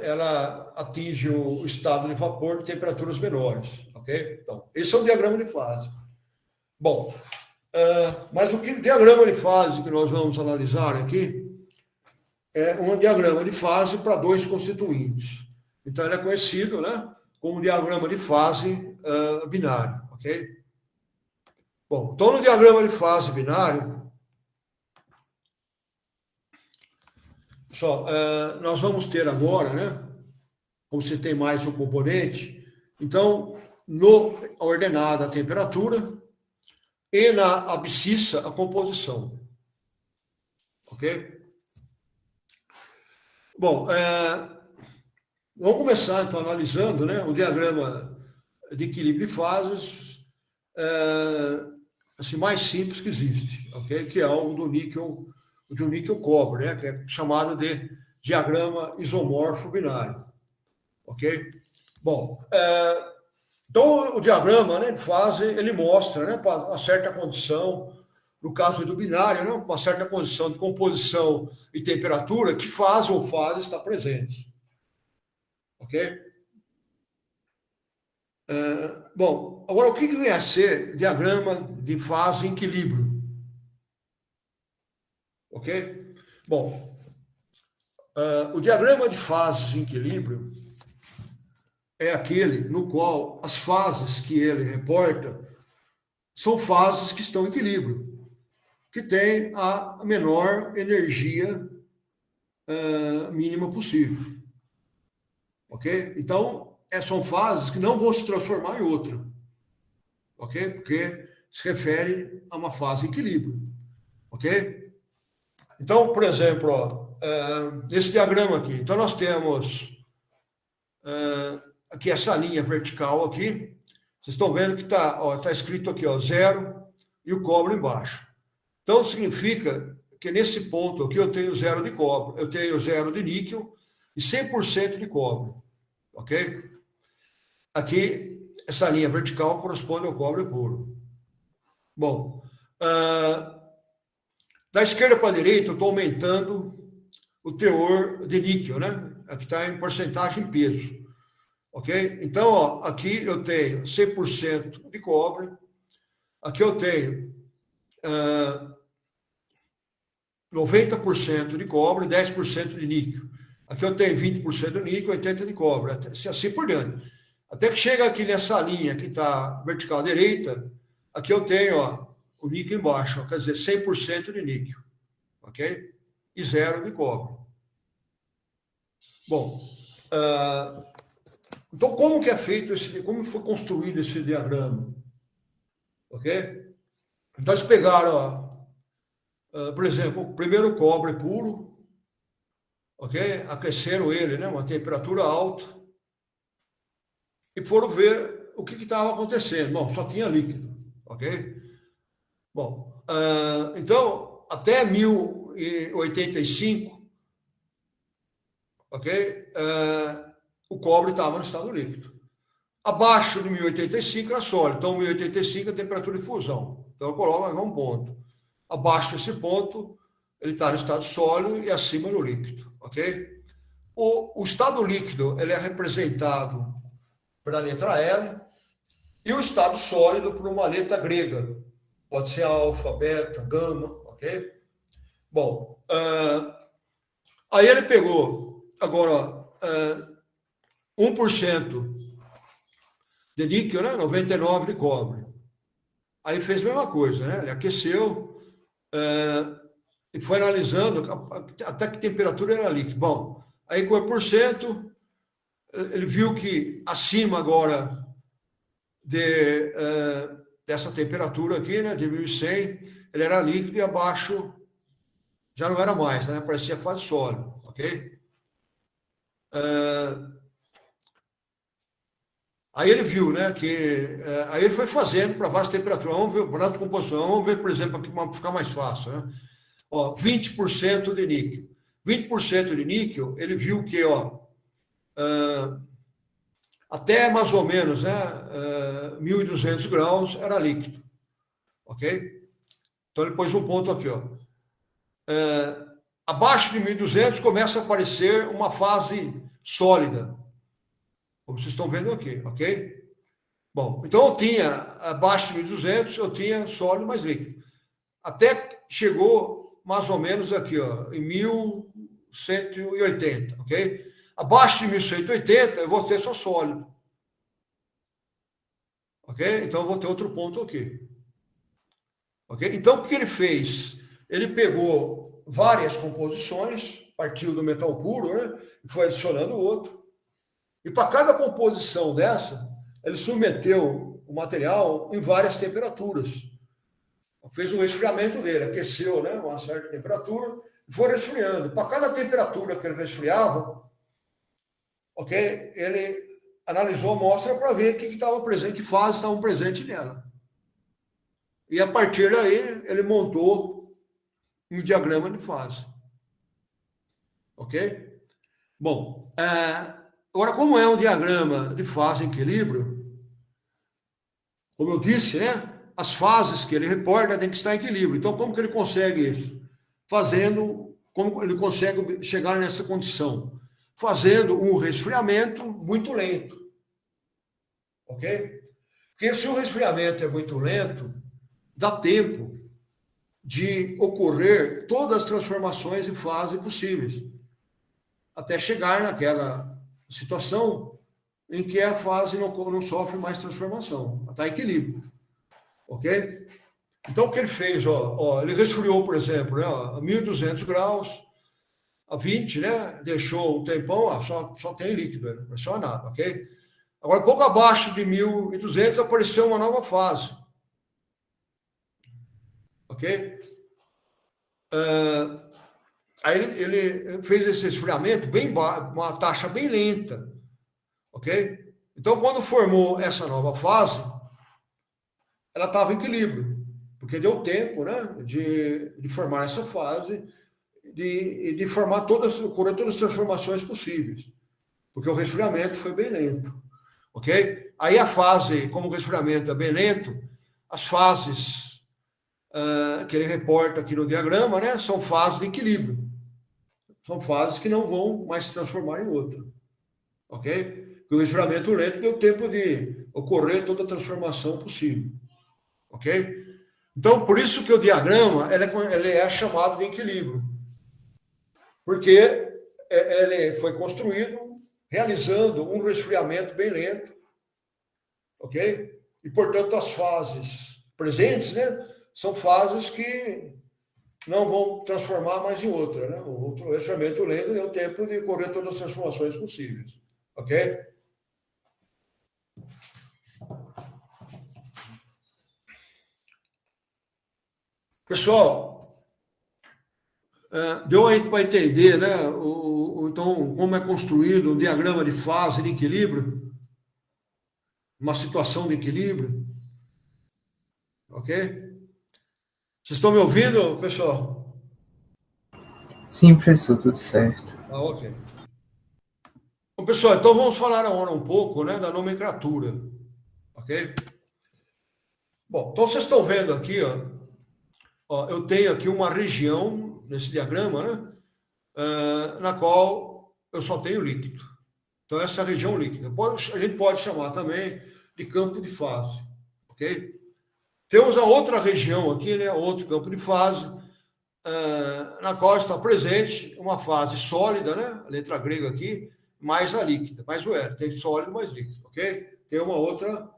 Ela atinge o estado de vapor de temperaturas menores. Ok? Então, esse é o diagrama de fase. Bom, mas o diagrama de fase que nós vamos analisar aqui é um diagrama de fase para 2 constituintes. Então, ele é conhecido, né, como diagrama de fase binário, ok? Bom, então, no diagrama de fase binário, nós vamos ter agora, né, como você tem mais um componente, então, a ordenada a temperatura e na abscissa a composição, ok? Bom, vamos começar, então, analisando, né, o diagrama de equilíbrio de fases assim, mais simples que existe, ok? Que é o do níquel cobre, né, que é chamado de diagrama isomorfo binário, ok? Bom, então, o diagrama, né, de fase, ele mostra, né, uma certa condição, no caso do binário, né, uma certa condição de composição e temperatura que fase ou fase está presente. Ok? Bom, agora o que vem a ser diagrama de fase em equilíbrio? Ok? Bom, o diagrama de fases em equilíbrio é aquele no qual as fases que ele reporta são fases que estão em equilíbrio, que têm a menor energia mínima possível. Ok? Então, são fases que não vão se transformar em outra. Ok? Porque se refere a uma fase em equilíbrio. Ok? Então, por exemplo, esse diagrama aqui. Então, nós temos aqui essa linha vertical aqui. Vocês estão vendo que está escrito aqui, ó, 0 e o cobre embaixo. Então, significa que nesse ponto aqui eu tenho 0 de cobre, eu tenho 0 de níquel e 100% de cobre. Ok? Aqui, essa linha vertical corresponde ao cobre puro. Bom, da esquerda para a direita, eu estou aumentando o teor de níquel, né? Aqui está em porcentagem em peso. Ok? Então, ó, aqui eu tenho 100% de cobre, aqui eu tenho 90% de cobre, 10% de níquel. Aqui eu tenho 20% de níquel, 80% de cobre, assim por diante. Até que chega aqui nessa linha que está vertical à direita, aqui eu tenho, ó, o níquel embaixo, ó, quer dizer, 100% de níquel, ok? E 0 de cobre. Bom, então como que é feito como foi construído esse diagrama? Ok? Então eles pegaram, ó, por exemplo, o primeiro cobre puro, ok? Aqueceram ele, né? Uma temperatura alta, e foram ver o que estava acontecendo. Bom, só tinha líquido, ok? Bom, então, até 1085, ok? O cobre estava no estado líquido. Abaixo de 1085 era sólido. Então, 1085 é a temperatura de fusão. Então, eu coloco um ponto. Abaixo desse ponto, ele está no estado sólido e acima no líquido, ok? O estado líquido, ele é representado pela letra L e o estado sólido por uma letra grega. Pode ser alfa, beta, gama, ok? Bom, aí ele pegou, agora, 1% de níquel, né? 99% de cobre. Aí fez a mesma coisa, né? Ele aqueceu e foi analisando até que temperatura era líquido. Bom, aí com 1%, ele viu que acima agora dessa temperatura aqui, né, de 1100, ele era líquido e abaixo já não era mais, né? Parecia fase sólida, ok? Aí ele viu, né, que aí ele foi fazendo para várias temperaturas. Vamos ver o grau de composição. Vamos ver, por exemplo, aqui para ficar mais fácil, né? Ó, 20% de níquel. 20% de níquel, ele viu que, ó, até mais ou menos, né, 1.200 graus era líquido, ok? Então ele pôs um ponto aqui, ó. Abaixo de 1.200 começa a aparecer uma fase sólida, como vocês estão vendo aqui, ok? Bom, então eu tinha, abaixo de 1.200, eu tinha sólido mais líquido. Até chegou mais ou menos aqui, ó, em 1.180, ok? Abaixo de 1.180, eu vou ter só sólido. Ok? Então, eu vou ter outro ponto aqui. Ok? Então, o que ele fez? Ele pegou várias composições, partiu do metal puro, né? E foi adicionando outro. E para cada composição dessa, ele submeteu o material em várias temperaturas. Fez um resfriamento dele, aqueceu, né, uma certa temperatura, e foi resfriando. Para cada temperatura que ele resfriava, ok, ele analisou a amostra para ver o que estava presente, que fases estavam presentes nela. E a partir daí, ele montou um diagrama de fase. Ok? Bom, agora, como é um diagrama de fase em equilíbrio, como eu disse, né? As fases que ele reporta têm que estar em equilíbrio. Então, como que ele consegue isso? Como ele consegue chegar nessa condição? Fazendo um resfriamento muito lento. Ok? Porque se o resfriamento é muito lento, dá tempo de ocorrer todas as transformações de fase possíveis, até chegar naquela situação em que a fase não sofre mais transformação, está em equilíbrio. Ok? Então, o que ele fez? Ele resfriou, por exemplo, né, a 1.200 graus, a 20, né? Deixou um tempão, só tem líquido, não pressiona nada, ok? Agora, pouco abaixo de 1.200, apareceu uma nova fase. Ok? Aí ele fez esse esfriamento bem baixo, uma taxa bem lenta. Ok? Então, quando formou essa nova fase, ela estava em equilíbrio, porque deu tempo, né, de formar essa fase, de formar ocorrer todas as transformações possíveis, porque o resfriamento foi bem lento. Ok? Aí a fase, como o resfriamento é bem lento, as fases que ele reporta aqui no diagrama, né, são fases de equilíbrio. São fases que não vão mais se transformar em outra. Ok? Porque o resfriamento lento deu tempo de ocorrer toda a transformação possível. Ok? Então, por isso que o diagrama ele é chamado de equilíbrio. Porque ele foi construído realizando um resfriamento bem lento. Ok? E, portanto, as fases presentes, né, são fases que não vão transformar mais em outra, né? O resfriamento lento deu tempo de ocorrer todas as transformações possíveis. Ok? Pessoal, deu aí para entender, né? Então, como é construído um diagrama de fase de equilíbrio, uma situação de equilíbrio. Ok? Vocês estão me ouvindo, pessoal? Sim, professor, tudo certo. Ok. Bom, pessoal, então vamos falar agora um pouco, né, da nomenclatura. Ok? Bom, então vocês estão vendo aqui, eu tenho aqui uma região nesse diagrama, né, na qual eu só tenho líquido. Então, essa é a região líquida. A gente pode chamar também de campo de fase. Ok? Temos a outra região aqui, né, outro campo de fase, na qual está presente uma fase sólida, né, a letra grega aqui, mais a líquida, mais o L. Tem sólido mais líquido. Ok? Tem uma outro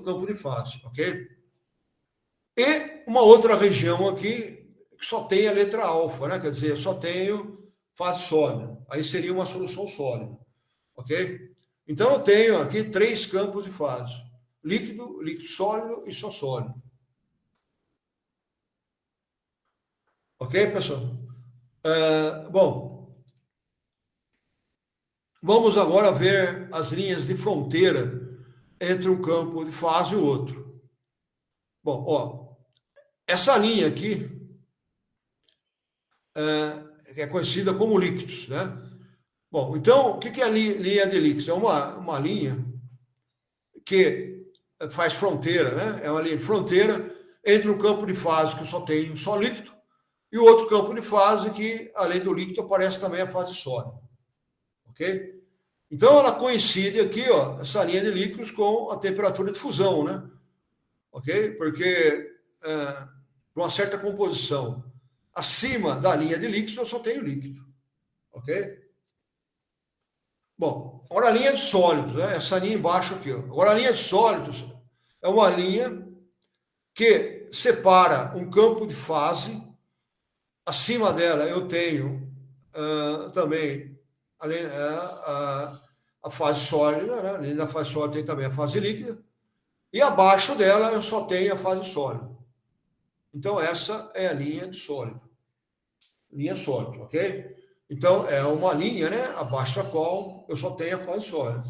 campo de fase. Ok? E uma outra região aqui que só tem a letra alfa, né? Quer dizer, eu só tenho fase sólida. Aí seria uma solução sólida. Ok? Então, eu tenho aqui 3 campos de fase. Líquido, líquido sólido e só sólido. Ok, pessoal? Bom, vamos agora ver as linhas de fronteira entre um campo de fase e o outro. Bom, essa linha aqui é conhecida como líquidos, né? Bom, então, o que é a linha de líquidos? É uma linha que faz fronteira, né? É uma linha de fronteira entre um campo de fase que só tem só líquido e o outro campo de fase que, além do líquido, aparece também a fase sólida. Ok? Então, ela coincide aqui, essa linha de líquidos com a temperatura de fusão, né? Ok? Porque, uma certa composição acima da linha de líquidos, eu só tenho líquido. Ok? Bom, agora a linha de sólidos, né? Essa linha embaixo aqui. Agora a linha de sólidos é uma linha que separa um campo de fase. Acima dela eu tenho também a fase sólida, né? Além da fase sólida tem também a fase líquida. E abaixo dela eu só tenho a fase sólida. Então essa é a linha de sólido. Linha sólida, ok? Então, é uma linha, né, abaixo da qual eu só tenho a fase sólida.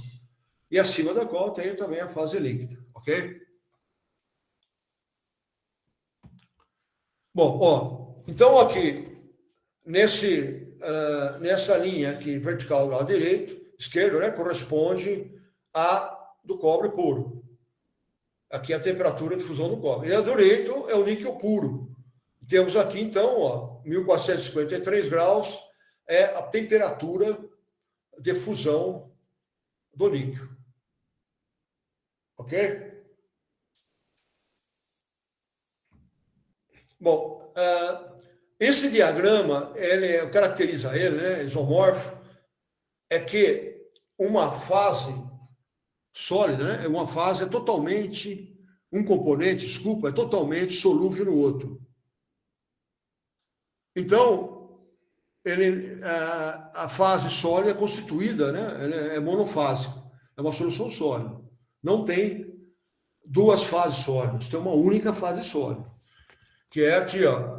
E acima da qual eu tenho também a fase líquida, ok? Bom, então aqui, nessa linha aqui, vertical do lado direito, esquerdo, né, corresponde a do cobre puro. Aqui é a temperatura de fusão do cobre. E a do direito é o níquel puro. Temos aqui, então, 1.453 graus é a temperatura de fusão do níquel. Ok? Bom, esse diagrama, ele caracteriza ele, né, isomorfo, é que uma fase sólida, né, uma fase é totalmente, um componente, desculpa, é totalmente solúvel no outro. Então, a fase sólida é constituída, né, é monofásica, é uma solução sólida. Não tem duas fases sólidas, tem uma única fase sólida, que é aqui, ó,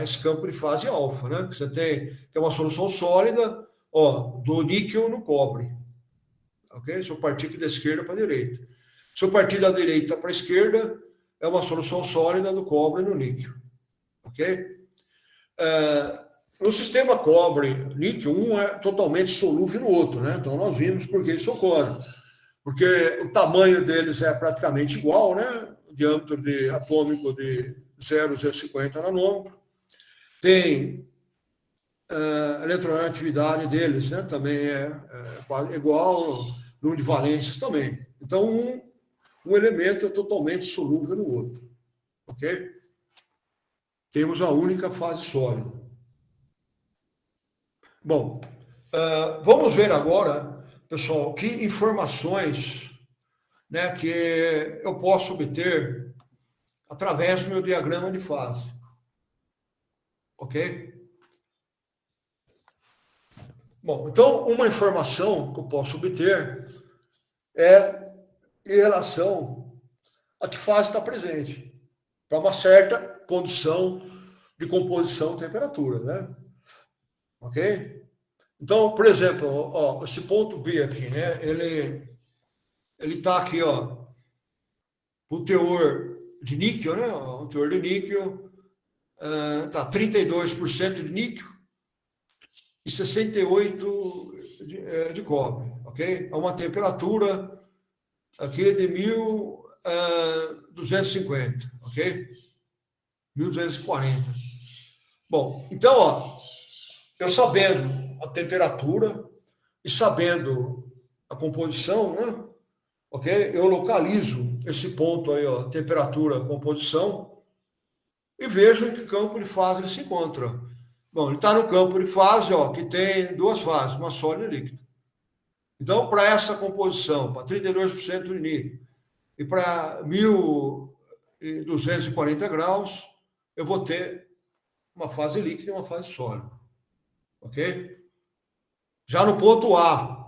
esse campo de fase alfa, né? Que você tem, que é uma solução sólida, ó, do níquel no cobre. Ok? Se eu partir aqui da esquerda para a direita. Se eu partir da direita para a esquerda, é uma solução sólida do cobre no níquel. Ok? No sistema cobre-níquel, um é totalmente solúvel no outro, né? Então, nós vimos por que isso ocorre. Porque o tamanho deles é praticamente igual, né? O diâmetro atômico de 0,050 nanômetro. Tem a eletronegatividade deles, né? Também é quase igual, o número de valências também. Então, um elemento é totalmente solúvel no outro. Ok? Temos a única fase sólida. Bom, vamos ver agora, pessoal, que informações, né, que eu posso obter através do meu diagrama de fase. Ok? Bom, então, uma informação que eu posso obter é em relação a que fase está presente, para uma certa condição de composição e temperatura, né? Ok? Então, por exemplo, ó, esse ponto B aqui, né? Ele está aqui, ó, o teor de níquel, né? O teor de níquel tá 32% de níquel e 68% de cobre, ok? A uma temperatura aqui de 1250, ok? 1240. Bom, então, ó, eu sabendo a temperatura e sabendo a composição, né? Ok? Eu localizo esse ponto aí, ó, temperatura, composição, e vejo em que campo de fase ele se encontra. Bom, ele está no campo de fase, ó, que tem duas fases, uma sólida e líquida. Então, para essa composição, para 32% de níquel e para 1240 graus, eu vou ter uma fase líquida e uma fase sólida. Ok? Já no ponto A,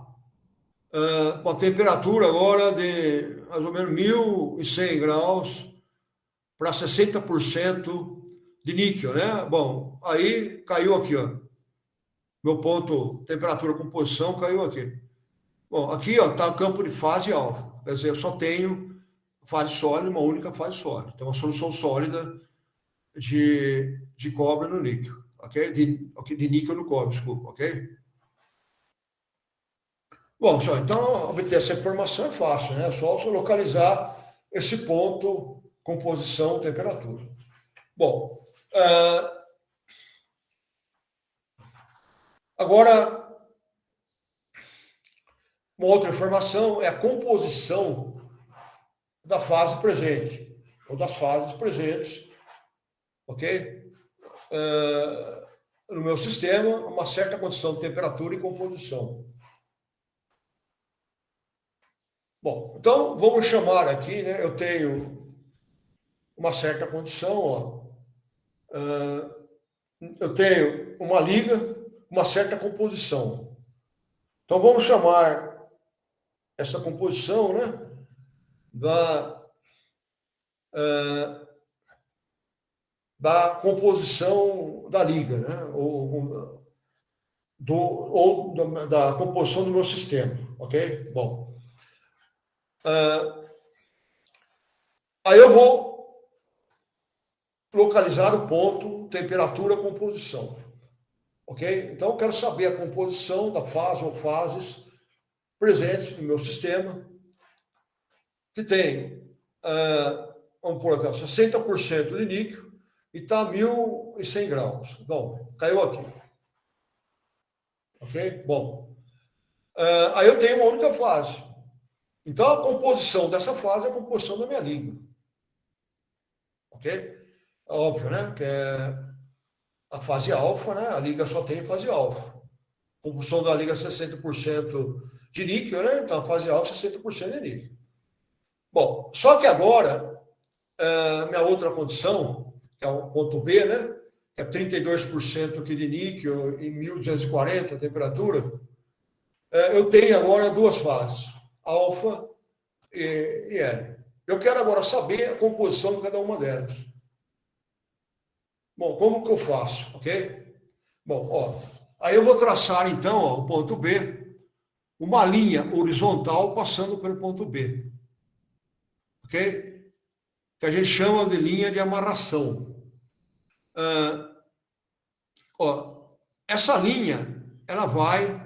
uma temperatura agora de mais ou menos 1.100 graus para 60% de níquel, né? Bom, aí caiu aqui, ó. Meu ponto, temperatura composição, caiu aqui. Bom, aqui, ó, está o campo de fase alfa. Quer dizer, eu só tenho fase sólida, uma única fase sólida. Então, uma solução sólida de cobre no níquel, ok? De níquel no cobre, desculpa, ok? Bom, pessoal, então, obter essa informação é fácil, né? É só você localizar esse ponto, composição, temperatura. Bom, agora, uma outra informação é a composição da fase presente, ou das fases presentes, ok? No meu sistema, uma certa condição de temperatura e composição. Bom, então vamos chamar aqui, né? Eu tenho uma certa condição, ó. Eu tenho uma liga, uma certa composição. Então vamos chamar essa composição, né? Da composição da liga, né? Ou da composição do meu sistema, ok? Bom, aí eu vou localizar o ponto temperatura composição, ok? Então eu quero saber a composição da fase ou fases presentes no meu sistema, que tem, vamos por aqui, 60% de níquel e está 1.100 graus. Bom, caiu aqui. Ok? Bom, aí eu tenho uma única fase. Então, a composição dessa fase é a composição da minha liga. Ok? óbvio, né? Que é a fase alfa, né? A liga só tem fase alfa. A composição da liga é 60% de níquel, né? Então a fase alfa é 60% de níquel. Bom, só que agora, minha outra condição, que é o ponto B, né? Que é 32% aqui de níquel em 1240 a temperatura, eu tenho agora duas fases, alfa e L. Eu quero agora saber a composição de cada uma delas. Bom, como que eu faço, ok? Bom, ó, aí eu vou traçar então, ó, o ponto B, uma linha horizontal passando pelo ponto B, ok? Que a gente chama de linha de amarração. Ó, essa linha, ela vai,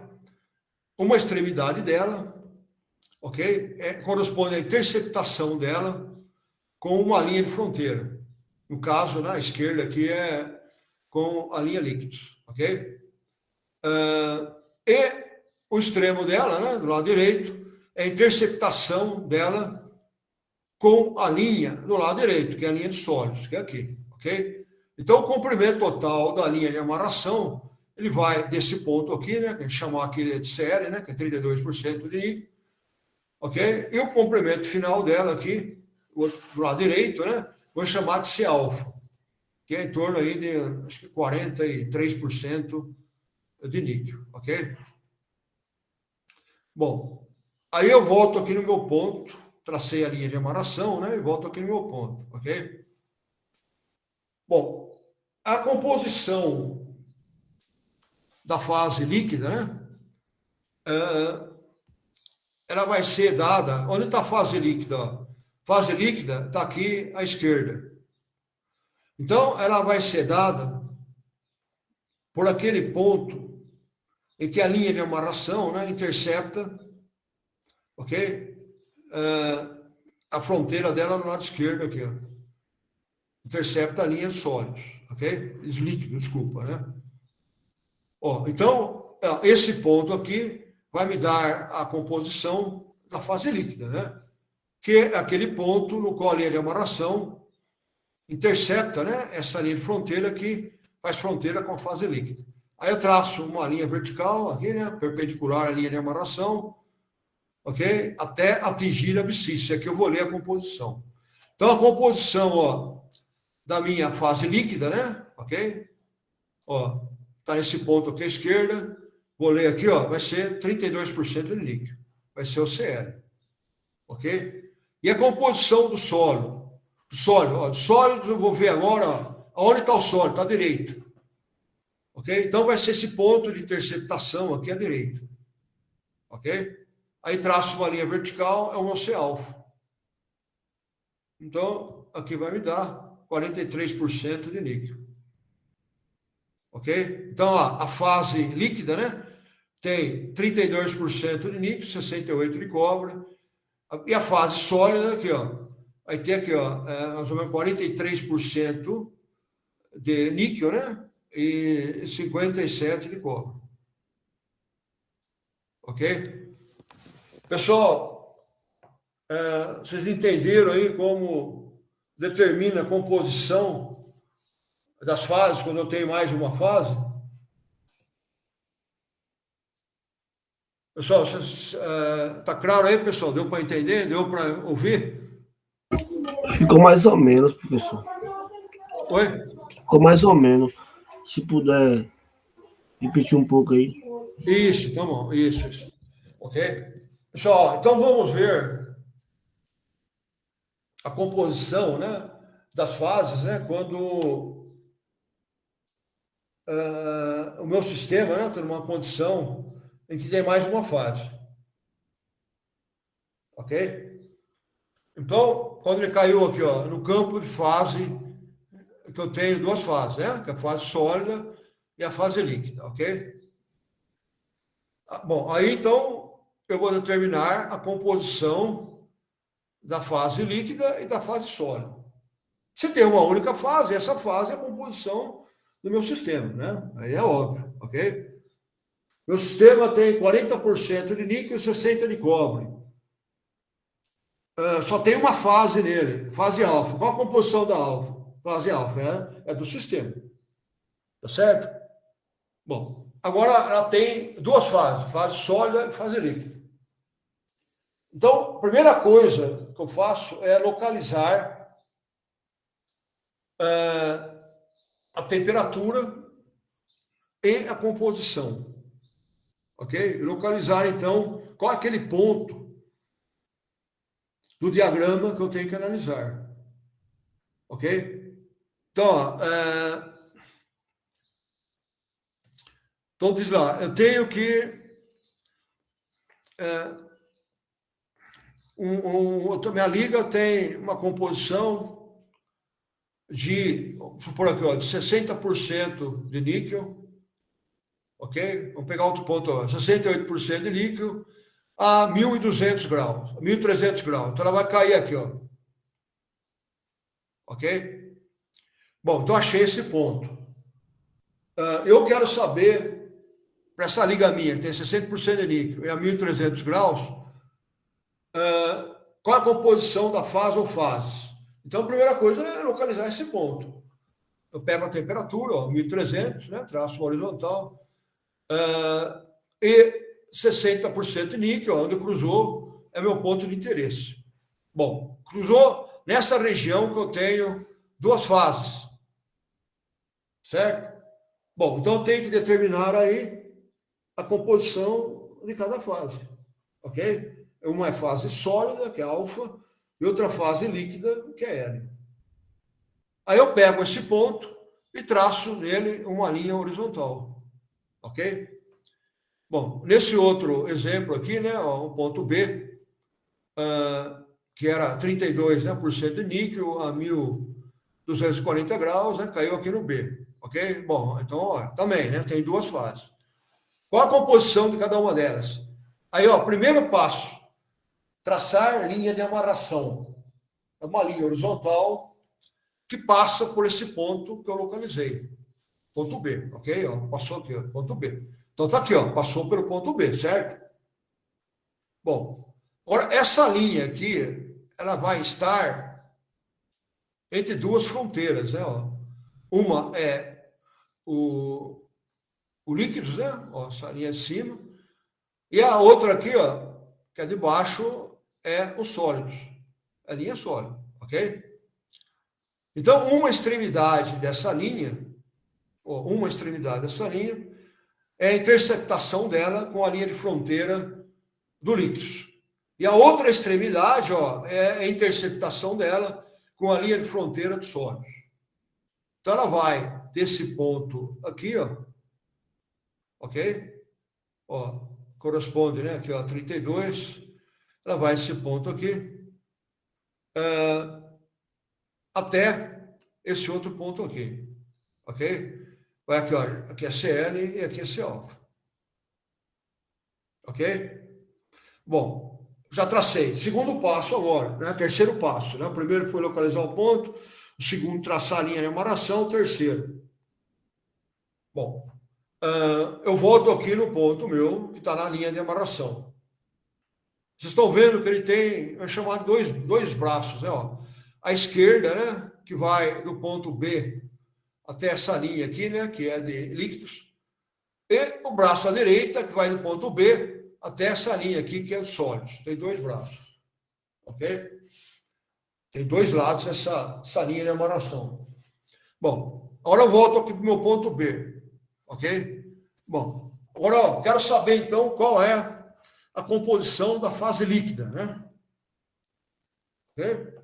uma extremidade dela, ok? Corresponde à interceptação dela com uma linha de fronteira. No caso, na esquerda aqui é com a linha líquidos, ok? E o extremo dela, né, do lado direito, é a interceptação dela com a linha do lado direito, que é a linha de sólidos, que é aqui, ok? Então, o comprimento total da linha de amarração, ele vai desse ponto aqui, né, que a gente chamou aqui de CL, né, que é 32% de níquel, ok? E o comprimento final dela aqui, do lado direito, né, vou chamar de C alfa, que é em torno aí de, acho que 43% de níquel, ok? Bom, aí eu volto aqui no meu ponto, tracei a linha de amarração, né, e volto aqui no meu ponto, ok? Bom, a composição da fase líquida, né, ela vai ser dada, onde está a fase líquida? Fase líquida está aqui à esquerda. Então, ela vai ser dada por aquele ponto em que a linha de amarração, né, intercepta, ok? A fronteira dela no lado esquerdo aqui, ó. Intercepta a linha de sólidos, ok? Os líquidos, desculpa, né? Ó, então, esse ponto aqui vai me dar a composição da fase líquida, né? Que é aquele ponto no qual a linha de amarração intercepta, né, essa linha de fronteira que faz fronteira com a fase líquida. Aí eu traço uma linha vertical aqui, né, perpendicular à linha de amarração, ok? Até atingir a abscissa, aqui eu vou ler a composição. Então, a composição, ó, da minha fase líquida, né, ok? Ó, tá nesse ponto aqui à esquerda, vou ler aqui, ó, vai ser 32% de líquido, vai ser o CL, ok? E a composição do sólido? Do sólido, ó, do sólido eu vou ver agora, ó, onde está o sólido? Está à direita. Ok? Então vai ser esse ponto de interceptação aqui à direita. Ok? Aí traço uma linha vertical, é o meu C alfa. Então, aqui vai me dar 43% de níquel. Ok? Então, ó, a fase líquida, né? Tem 32% de níquel, 68% de cobre. E a fase sólida aqui, ó. Aí tem aqui, ó, mais ou menos 43% de níquel, né? E 57% de cobre. Ok? Pessoal, vocês entenderam aí como determina a composição das fases quando eu tenho mais de uma fase? Pessoal, tá claro aí, pessoal? Deu para entender? Deu para ouvir? Ficou mais ou menos, professor. Oi? Ficou mais ou menos. Se puder repetir um pouco aí. Isso, tá bom. Isso. Ok? Pessoal, então vamos ver a composição, né, das fases, né, quando o meu sistema, né, está numa condição em que tem mais de uma fase. Ok? Então, quando ele caiu aqui, ó, no campo de fase, que eu tenho duas fases, né? Que é a fase sólida e a fase líquida, ok? Bom, aí então eu vou determinar a composição da fase líquida e da fase sólida. Se tem uma única fase, essa fase é a composição do meu sistema, né? Aí é óbvio, ok? Meu sistema tem 40% de níquel e 60% de cobre. Só tem uma fase nele, fase alfa. Qual a composição da alfa? Fase alfa é do sistema. Tá certo? Bom, agora ela tem duas fases, fase sólida e fase líquida. Então, a primeira coisa que eu faço é localizar a temperatura e a composição. Ok? Localizar, então, qual é aquele ponto do diagrama que eu tenho que analisar. Ok? Então, então diz lá, eu tenho que minha liga tem uma composição de, vamos supor aqui, ó, de 60% de níquel, ok? Vamos pegar outro ponto, ó, 68% de níquel a 1.200 graus, 1.300 graus. Então, ela vai cair aqui, ó. Ok? Bom, então achei esse ponto. Eu quero saber, para essa liga minha, que tem 60% de níquel e a 1.300 graus, qual a composição da fase ou fases? Então, a primeira coisa é localizar esse ponto. Eu pego a temperatura, ó, 1.300, né, traço uma horizontal, e 60% de níquel, onde cruzou, é meu ponto de interesse. Bom, cruzou nessa região que eu tenho duas fases. Certo? Bom, então eu tenho que determinar aí a composição de cada fase. Ok? Uma é fase sólida, que é alfa, e outra fase líquida, que é L. Aí eu pego esse ponto e traço nele uma linha horizontal. Ok? Bom, nesse outro exemplo aqui, né, ó, o ponto B, que era 32%, né, por cento de níquel a 1.240 graus, né, caiu aqui no B. Ok? Bom, então, ó, também, né, tem duas fases. Qual a composição de cada uma delas? Aí, ó, primeiro passo, traçar linha de amarração. É uma linha horizontal que passa por esse ponto que eu localizei. Ponto B, ok? Ó, passou aqui, ó, ponto B. Então, tá aqui, ó, passou pelo ponto B, certo? Bom, agora, essa linha aqui, ela vai estar entre duas fronteiras, né? Ó. Uma é o líquidos, né? Ó, essa linha de cima. E a outra aqui, ó, que é de baixo, é os sólidos. A linha sólida, ok? Então, uma extremidade dessa linha é a interceptação dela com a linha de fronteira do líquido. E a outra extremidade, ó, é a interceptação dela com a linha de fronteira do sólido. Então, ela vai desse ponto aqui, ó, ok? Ó, corresponde, né, aqui, ó, 32. Ela vai desse ponto aqui até esse outro ponto aqui, ok? Vai aqui, ó, aqui é CL e aqui é CO. Ok? Bom, já tracei. Segundo passo agora, né? Terceiro passo, né? O primeiro foi localizar o ponto, o segundo, traçar a linha de amarração, o terceiro. Bom, eu volto aqui no ponto meu, que está na linha de amarração. Vocês estão vendo que ele tem, é chamado dois braços, né? Ó. A esquerda, né? Que vai do ponto B até essa linha aqui, né, que é de líquidos, e o braço à direita, que vai do ponto B até essa linha aqui, que é de sólidos. Tem dois braços, ok? Tem dois lados essa linha de amarração. Bom, agora eu volto aqui para o meu ponto B, ok? Bom, agora, ó, quero saber, então, qual é a composição da fase líquida, né? Ok?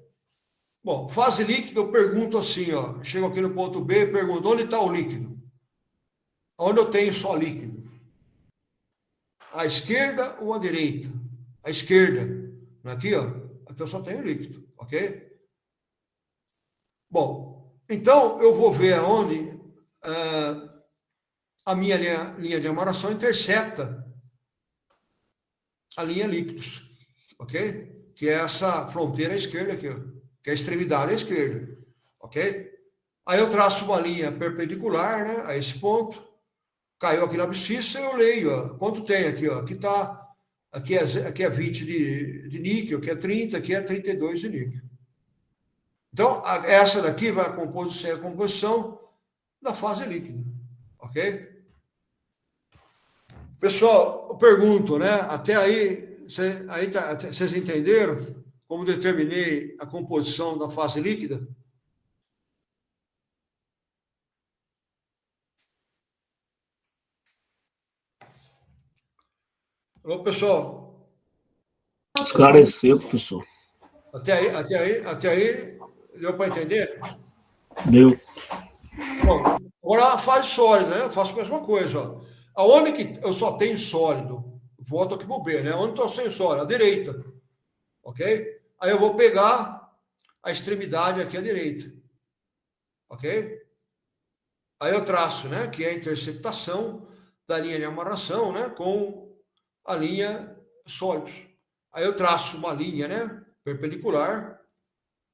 Bom, fase líquida, eu pergunto assim, ó, chego aqui no ponto B e pergunto, onde está o líquido? Onde eu tenho só líquido? À esquerda ou à direita? À esquerda. Aqui, ó, aqui eu só tenho líquido, ok? Bom, então eu vou ver aonde a minha linha de amarração intercepta a linha líquidos, ok? Que é essa fronteira à esquerda aqui, ó. Que é a extremidade à esquerda, ok? Aí eu traço uma linha perpendicular, né, a esse ponto, caiu aqui na abscissa, eu leio, ó, quanto tem aqui, ó, aqui é 20 de níquel, aqui é 30, aqui é 32 de níquel. Então, essa daqui vai ser a composição da fase líquida, ok? Pessoal, eu pergunto, né? Até aí, vocês entenderam como determinei a composição da fase líquida? Alô, pessoal? Esclareceu, professor. Até aí, deu para entender? Deu. Bom, agora a fase sólida, né? Eu faço a mesma coisa, ó. Aonde que eu só tenho sólido? Volto aqui para o B, né? Onde eu tenho sólido? À direita. Ok? Aí eu vou pegar a extremidade aqui à direita. Ok? Aí eu traço, né? Que é a interceptação da linha de amarração, né? Com a linha sólidos. Aí eu traço uma linha, né? Perpendicular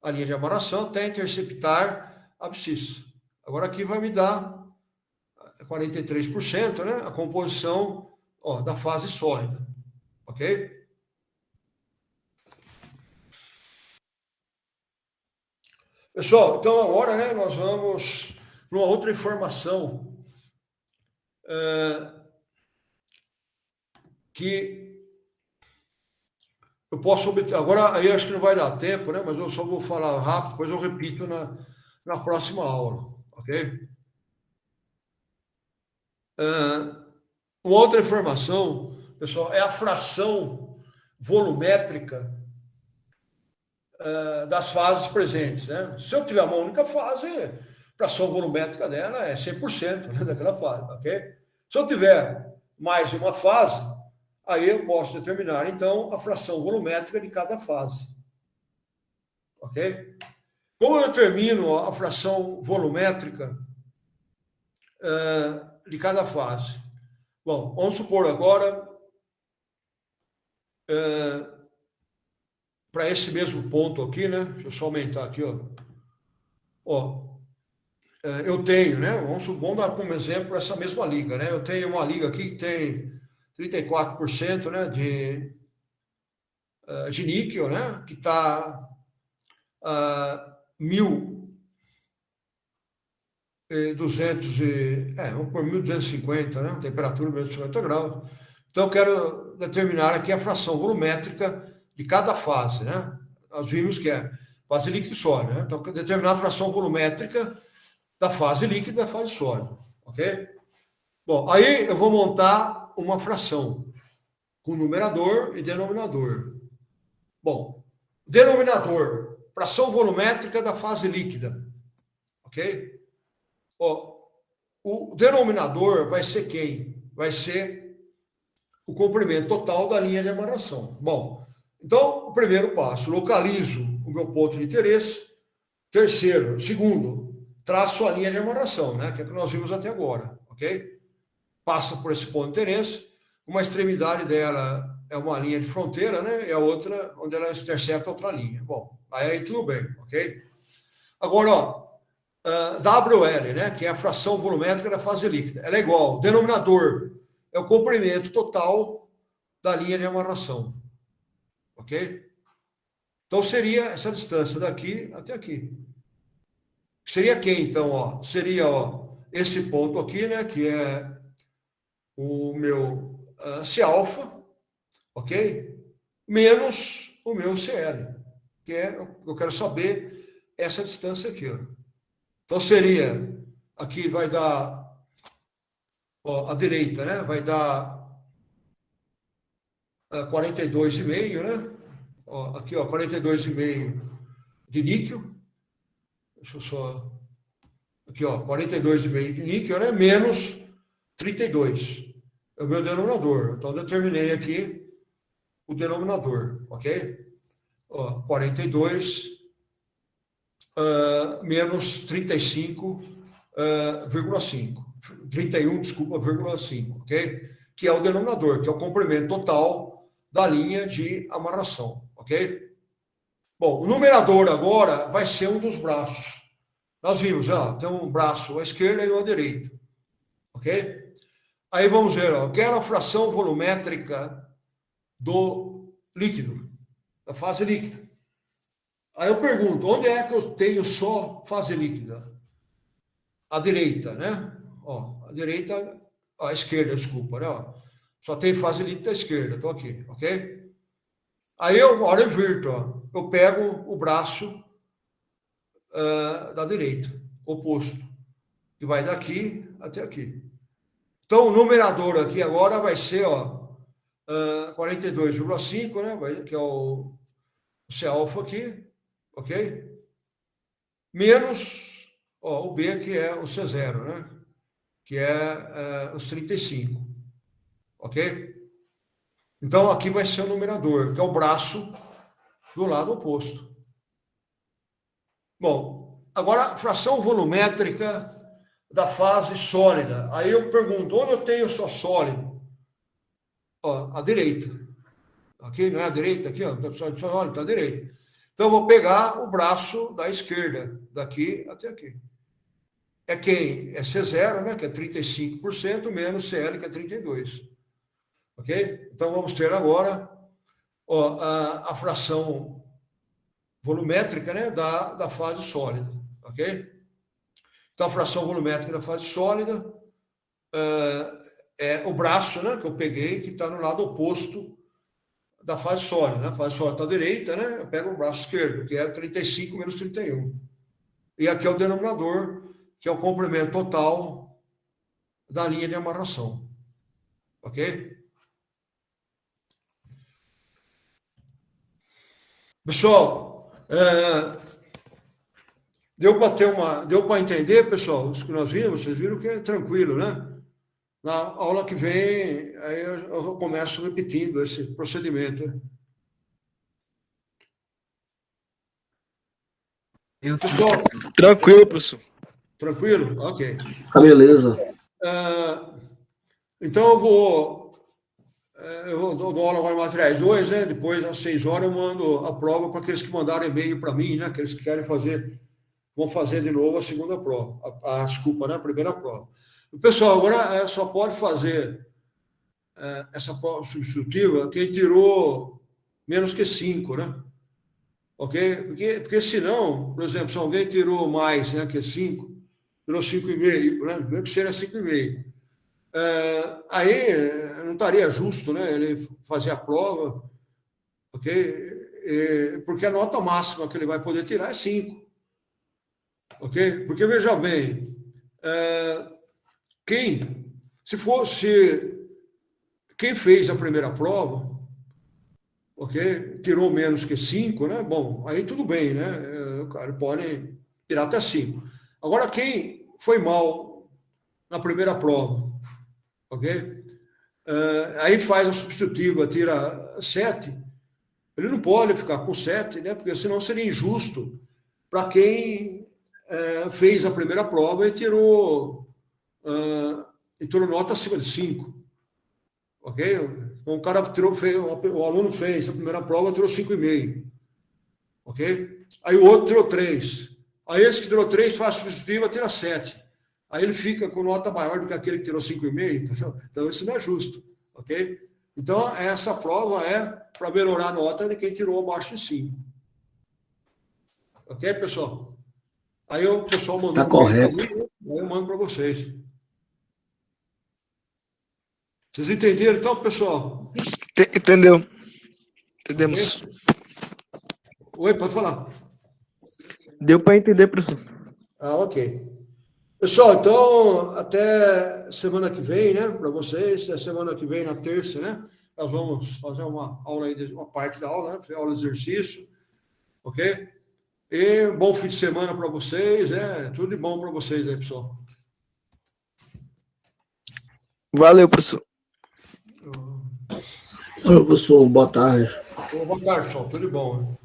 à linha de amarração até interceptar a abscissa. Agora aqui vai me dar 43%, né? A composição, ó, da fase sólida. Ok? Pessoal, então agora, né, nós vamos para uma outra informação que eu posso obter. Agora, aí acho que não vai dar tempo, né? Mas eu só vou falar rápido, depois eu repito na próxima aula, ok? Uma outra informação, pessoal, é a fração volumétrica das fases presentes, né? Se eu tiver uma única fase, a fração volumétrica dela é 100%, né, daquela fase, ok? Se eu tiver mais uma fase, aí eu posso determinar, então, a fração volumétrica de cada fase, ok? Como eu determino a fração volumétrica de cada fase? Bom, vamos supor agora, para esse mesmo ponto aqui, né? Deixa eu só aumentar aqui, ó. Ó, eu tenho, né? Vamos dar como exemplo essa mesma liga, né? Eu tenho uma liga aqui que tem 34%, né, de níquel, né? Que está a 1.200 vamos por 1.250, né? Temperatura 1.250 graus. Então, eu quero determinar aqui a fração volumétrica de cada fase, né? Nós vimos que é fase líquida e sólida, né? Então, determinar a fração volumétrica da fase líquida e da fase sólida, ok? Bom, aí eu vou montar uma fração com numerador e denominador. Bom, denominador, fração volumétrica da fase líquida, ok? Ó, o denominador vai ser quem? Vai ser o comprimento total da linha de amarração. Bom, então, o primeiro passo, localizo o meu ponto de interesse. Segundo, traço a linha de amarração, né? Que é o que nós vimos até agora, ok? Passa por esse ponto de interesse. Uma extremidade dela é uma linha de fronteira, né? E a outra, onde ela intercepta outra linha. Bom, aí tudo bem, ok? Agora, ó, WL, né? Que é a fração volumétrica da fase líquida. Ela é igual. Denominador é o comprimento total da linha de amarração. Ok? Então, seria essa distância daqui até aqui. Seria quem, então? Ó? Seria, ó, esse ponto aqui, né? Que é o meu C-alfa, ok? Menos o meu CL, que é, eu quero saber essa distância aqui, ó. Então, seria, aqui vai dar, ó, à direita, né? Vai dar 42,5, né? Ó, aqui, ó, 42,5 de níquel. Deixa eu só... Aqui, ó, 42,5 de níquel, né? Menos 32. É o meu denominador. Então, determinei aqui o denominador, ok? Ó, 42 menos 35,5. 31, desculpa, 0,5, ok? Que é o denominador, que é o comprimento total da linha de amarração, ok? Bom, o numerador agora vai ser um dos braços. Nós vimos, ó, tem um braço à esquerda e um à direita, ok? Aí vamos ver, ó, eu quero a fração volumétrica do líquido, da fase líquida. Aí eu pergunto, onde é que eu tenho só fase líquida? À direita, né? Ó, à direita, à esquerda, desculpa, né? Ó, só tem fase líquida à esquerda, estou aqui, ok? Aí eu invirto, ó, eu pego o braço da direita, oposto, que vai daqui até aqui. Então, o numerador aqui agora vai ser, ó, 42,5, né? Que é o C alfa aqui, ok? Menos, ó, o B, que é o C0, né? Que é os 35, ok? Então, aqui vai ser o numerador, que é o braço do lado oposto. Bom, agora, a fração volumétrica da fase sólida. Aí eu pergunto, onde eu tenho só sólido? Ó, à direita. Aqui, não é à direita? Aqui, ó, sólido, está à direita. Então, eu vou pegar o braço da esquerda, daqui até aqui. É quem? É C0, né, que é 35%, menos CL, que é 32%. Ok? Então, vamos ter agora, ó, a fração volumétrica, né, da fase sólida. Ok? Então, a fração volumétrica da fase sólida é o braço, né, que eu peguei, que está no lado oposto da fase sólida. Né? A fase sólida está à direita, né? Eu pego o braço esquerdo, que é 35 menos 31. E aqui é o denominador, que é o comprimento total da linha de amarração. Ok? Pessoal, deu para entender, pessoal, isso que nós vimos, vocês viram que é tranquilo, né? Na aula que vem, aí eu começo repetindo esse procedimento. Né? Eu sim, Pessoal, professor. Tranquilo, professor. tranquilo? Ok. Tá beleza. Então, eu dou aula agora materiais 2, né? Depois, às 6 horas, eu mando a prova para aqueles que mandaram e-mail para mim, né? Aqueles que querem fazer, vão fazer de novo a segunda prova. Desculpa, né? A primeira prova. O pessoal agora só pode fazer essa prova substitutiva quem tirou menos que 5, né? Ok? Porque senão, por exemplo, se alguém tirou mais, né, que 5, tirou 5,5, né? Mesmo que seja 5,5. Aí não estaria justo, né, ele fazer a prova, ok? Porque a nota máxima que ele vai poder tirar é 5, ok? Porque, veja bem, quem fez a primeira prova, ok? Tirou menos que 5, né? Bom, aí tudo bem, né? Ele pode tirar até 5. Agora, quem foi mal na primeira prova, ok? Aí faz a substitutiva, tira 7, ele não pode ficar com 7, né? Porque senão seria injusto para quem fez a primeira prova e tirou nota acima de 5. Ok? Então, o aluno fez a primeira prova, tirou 5,5. Ok? Aí o outro tirou 3. Aí esse que tirou 3 faz a substitutiva, tira 7. Aí ele fica com nota maior do que aquele que tirou 5,5. Então, isso não é justo. Ok? Então, essa prova é para melhorar a nota de quem tirou abaixo de 5. Ok, pessoal? Aí o pessoal mandou Tá correto. aí eu mando para vocês. Vocês entenderam, então, pessoal? Entendeu? Entendemos. Oi, pode falar. Deu para entender, professor. Ok. Pessoal, então, até semana que vem, né, para vocês, semana que vem, na terça, né, nós vamos fazer uma aula aí, uma parte da aula, né, aula de exercício, ok? E bom fim de semana para vocês, tudo de bom para vocês aí, pessoal. Valeu, professor. Oi, professor, boa tarde. Boa tarde, pessoal, tudo de bom, né?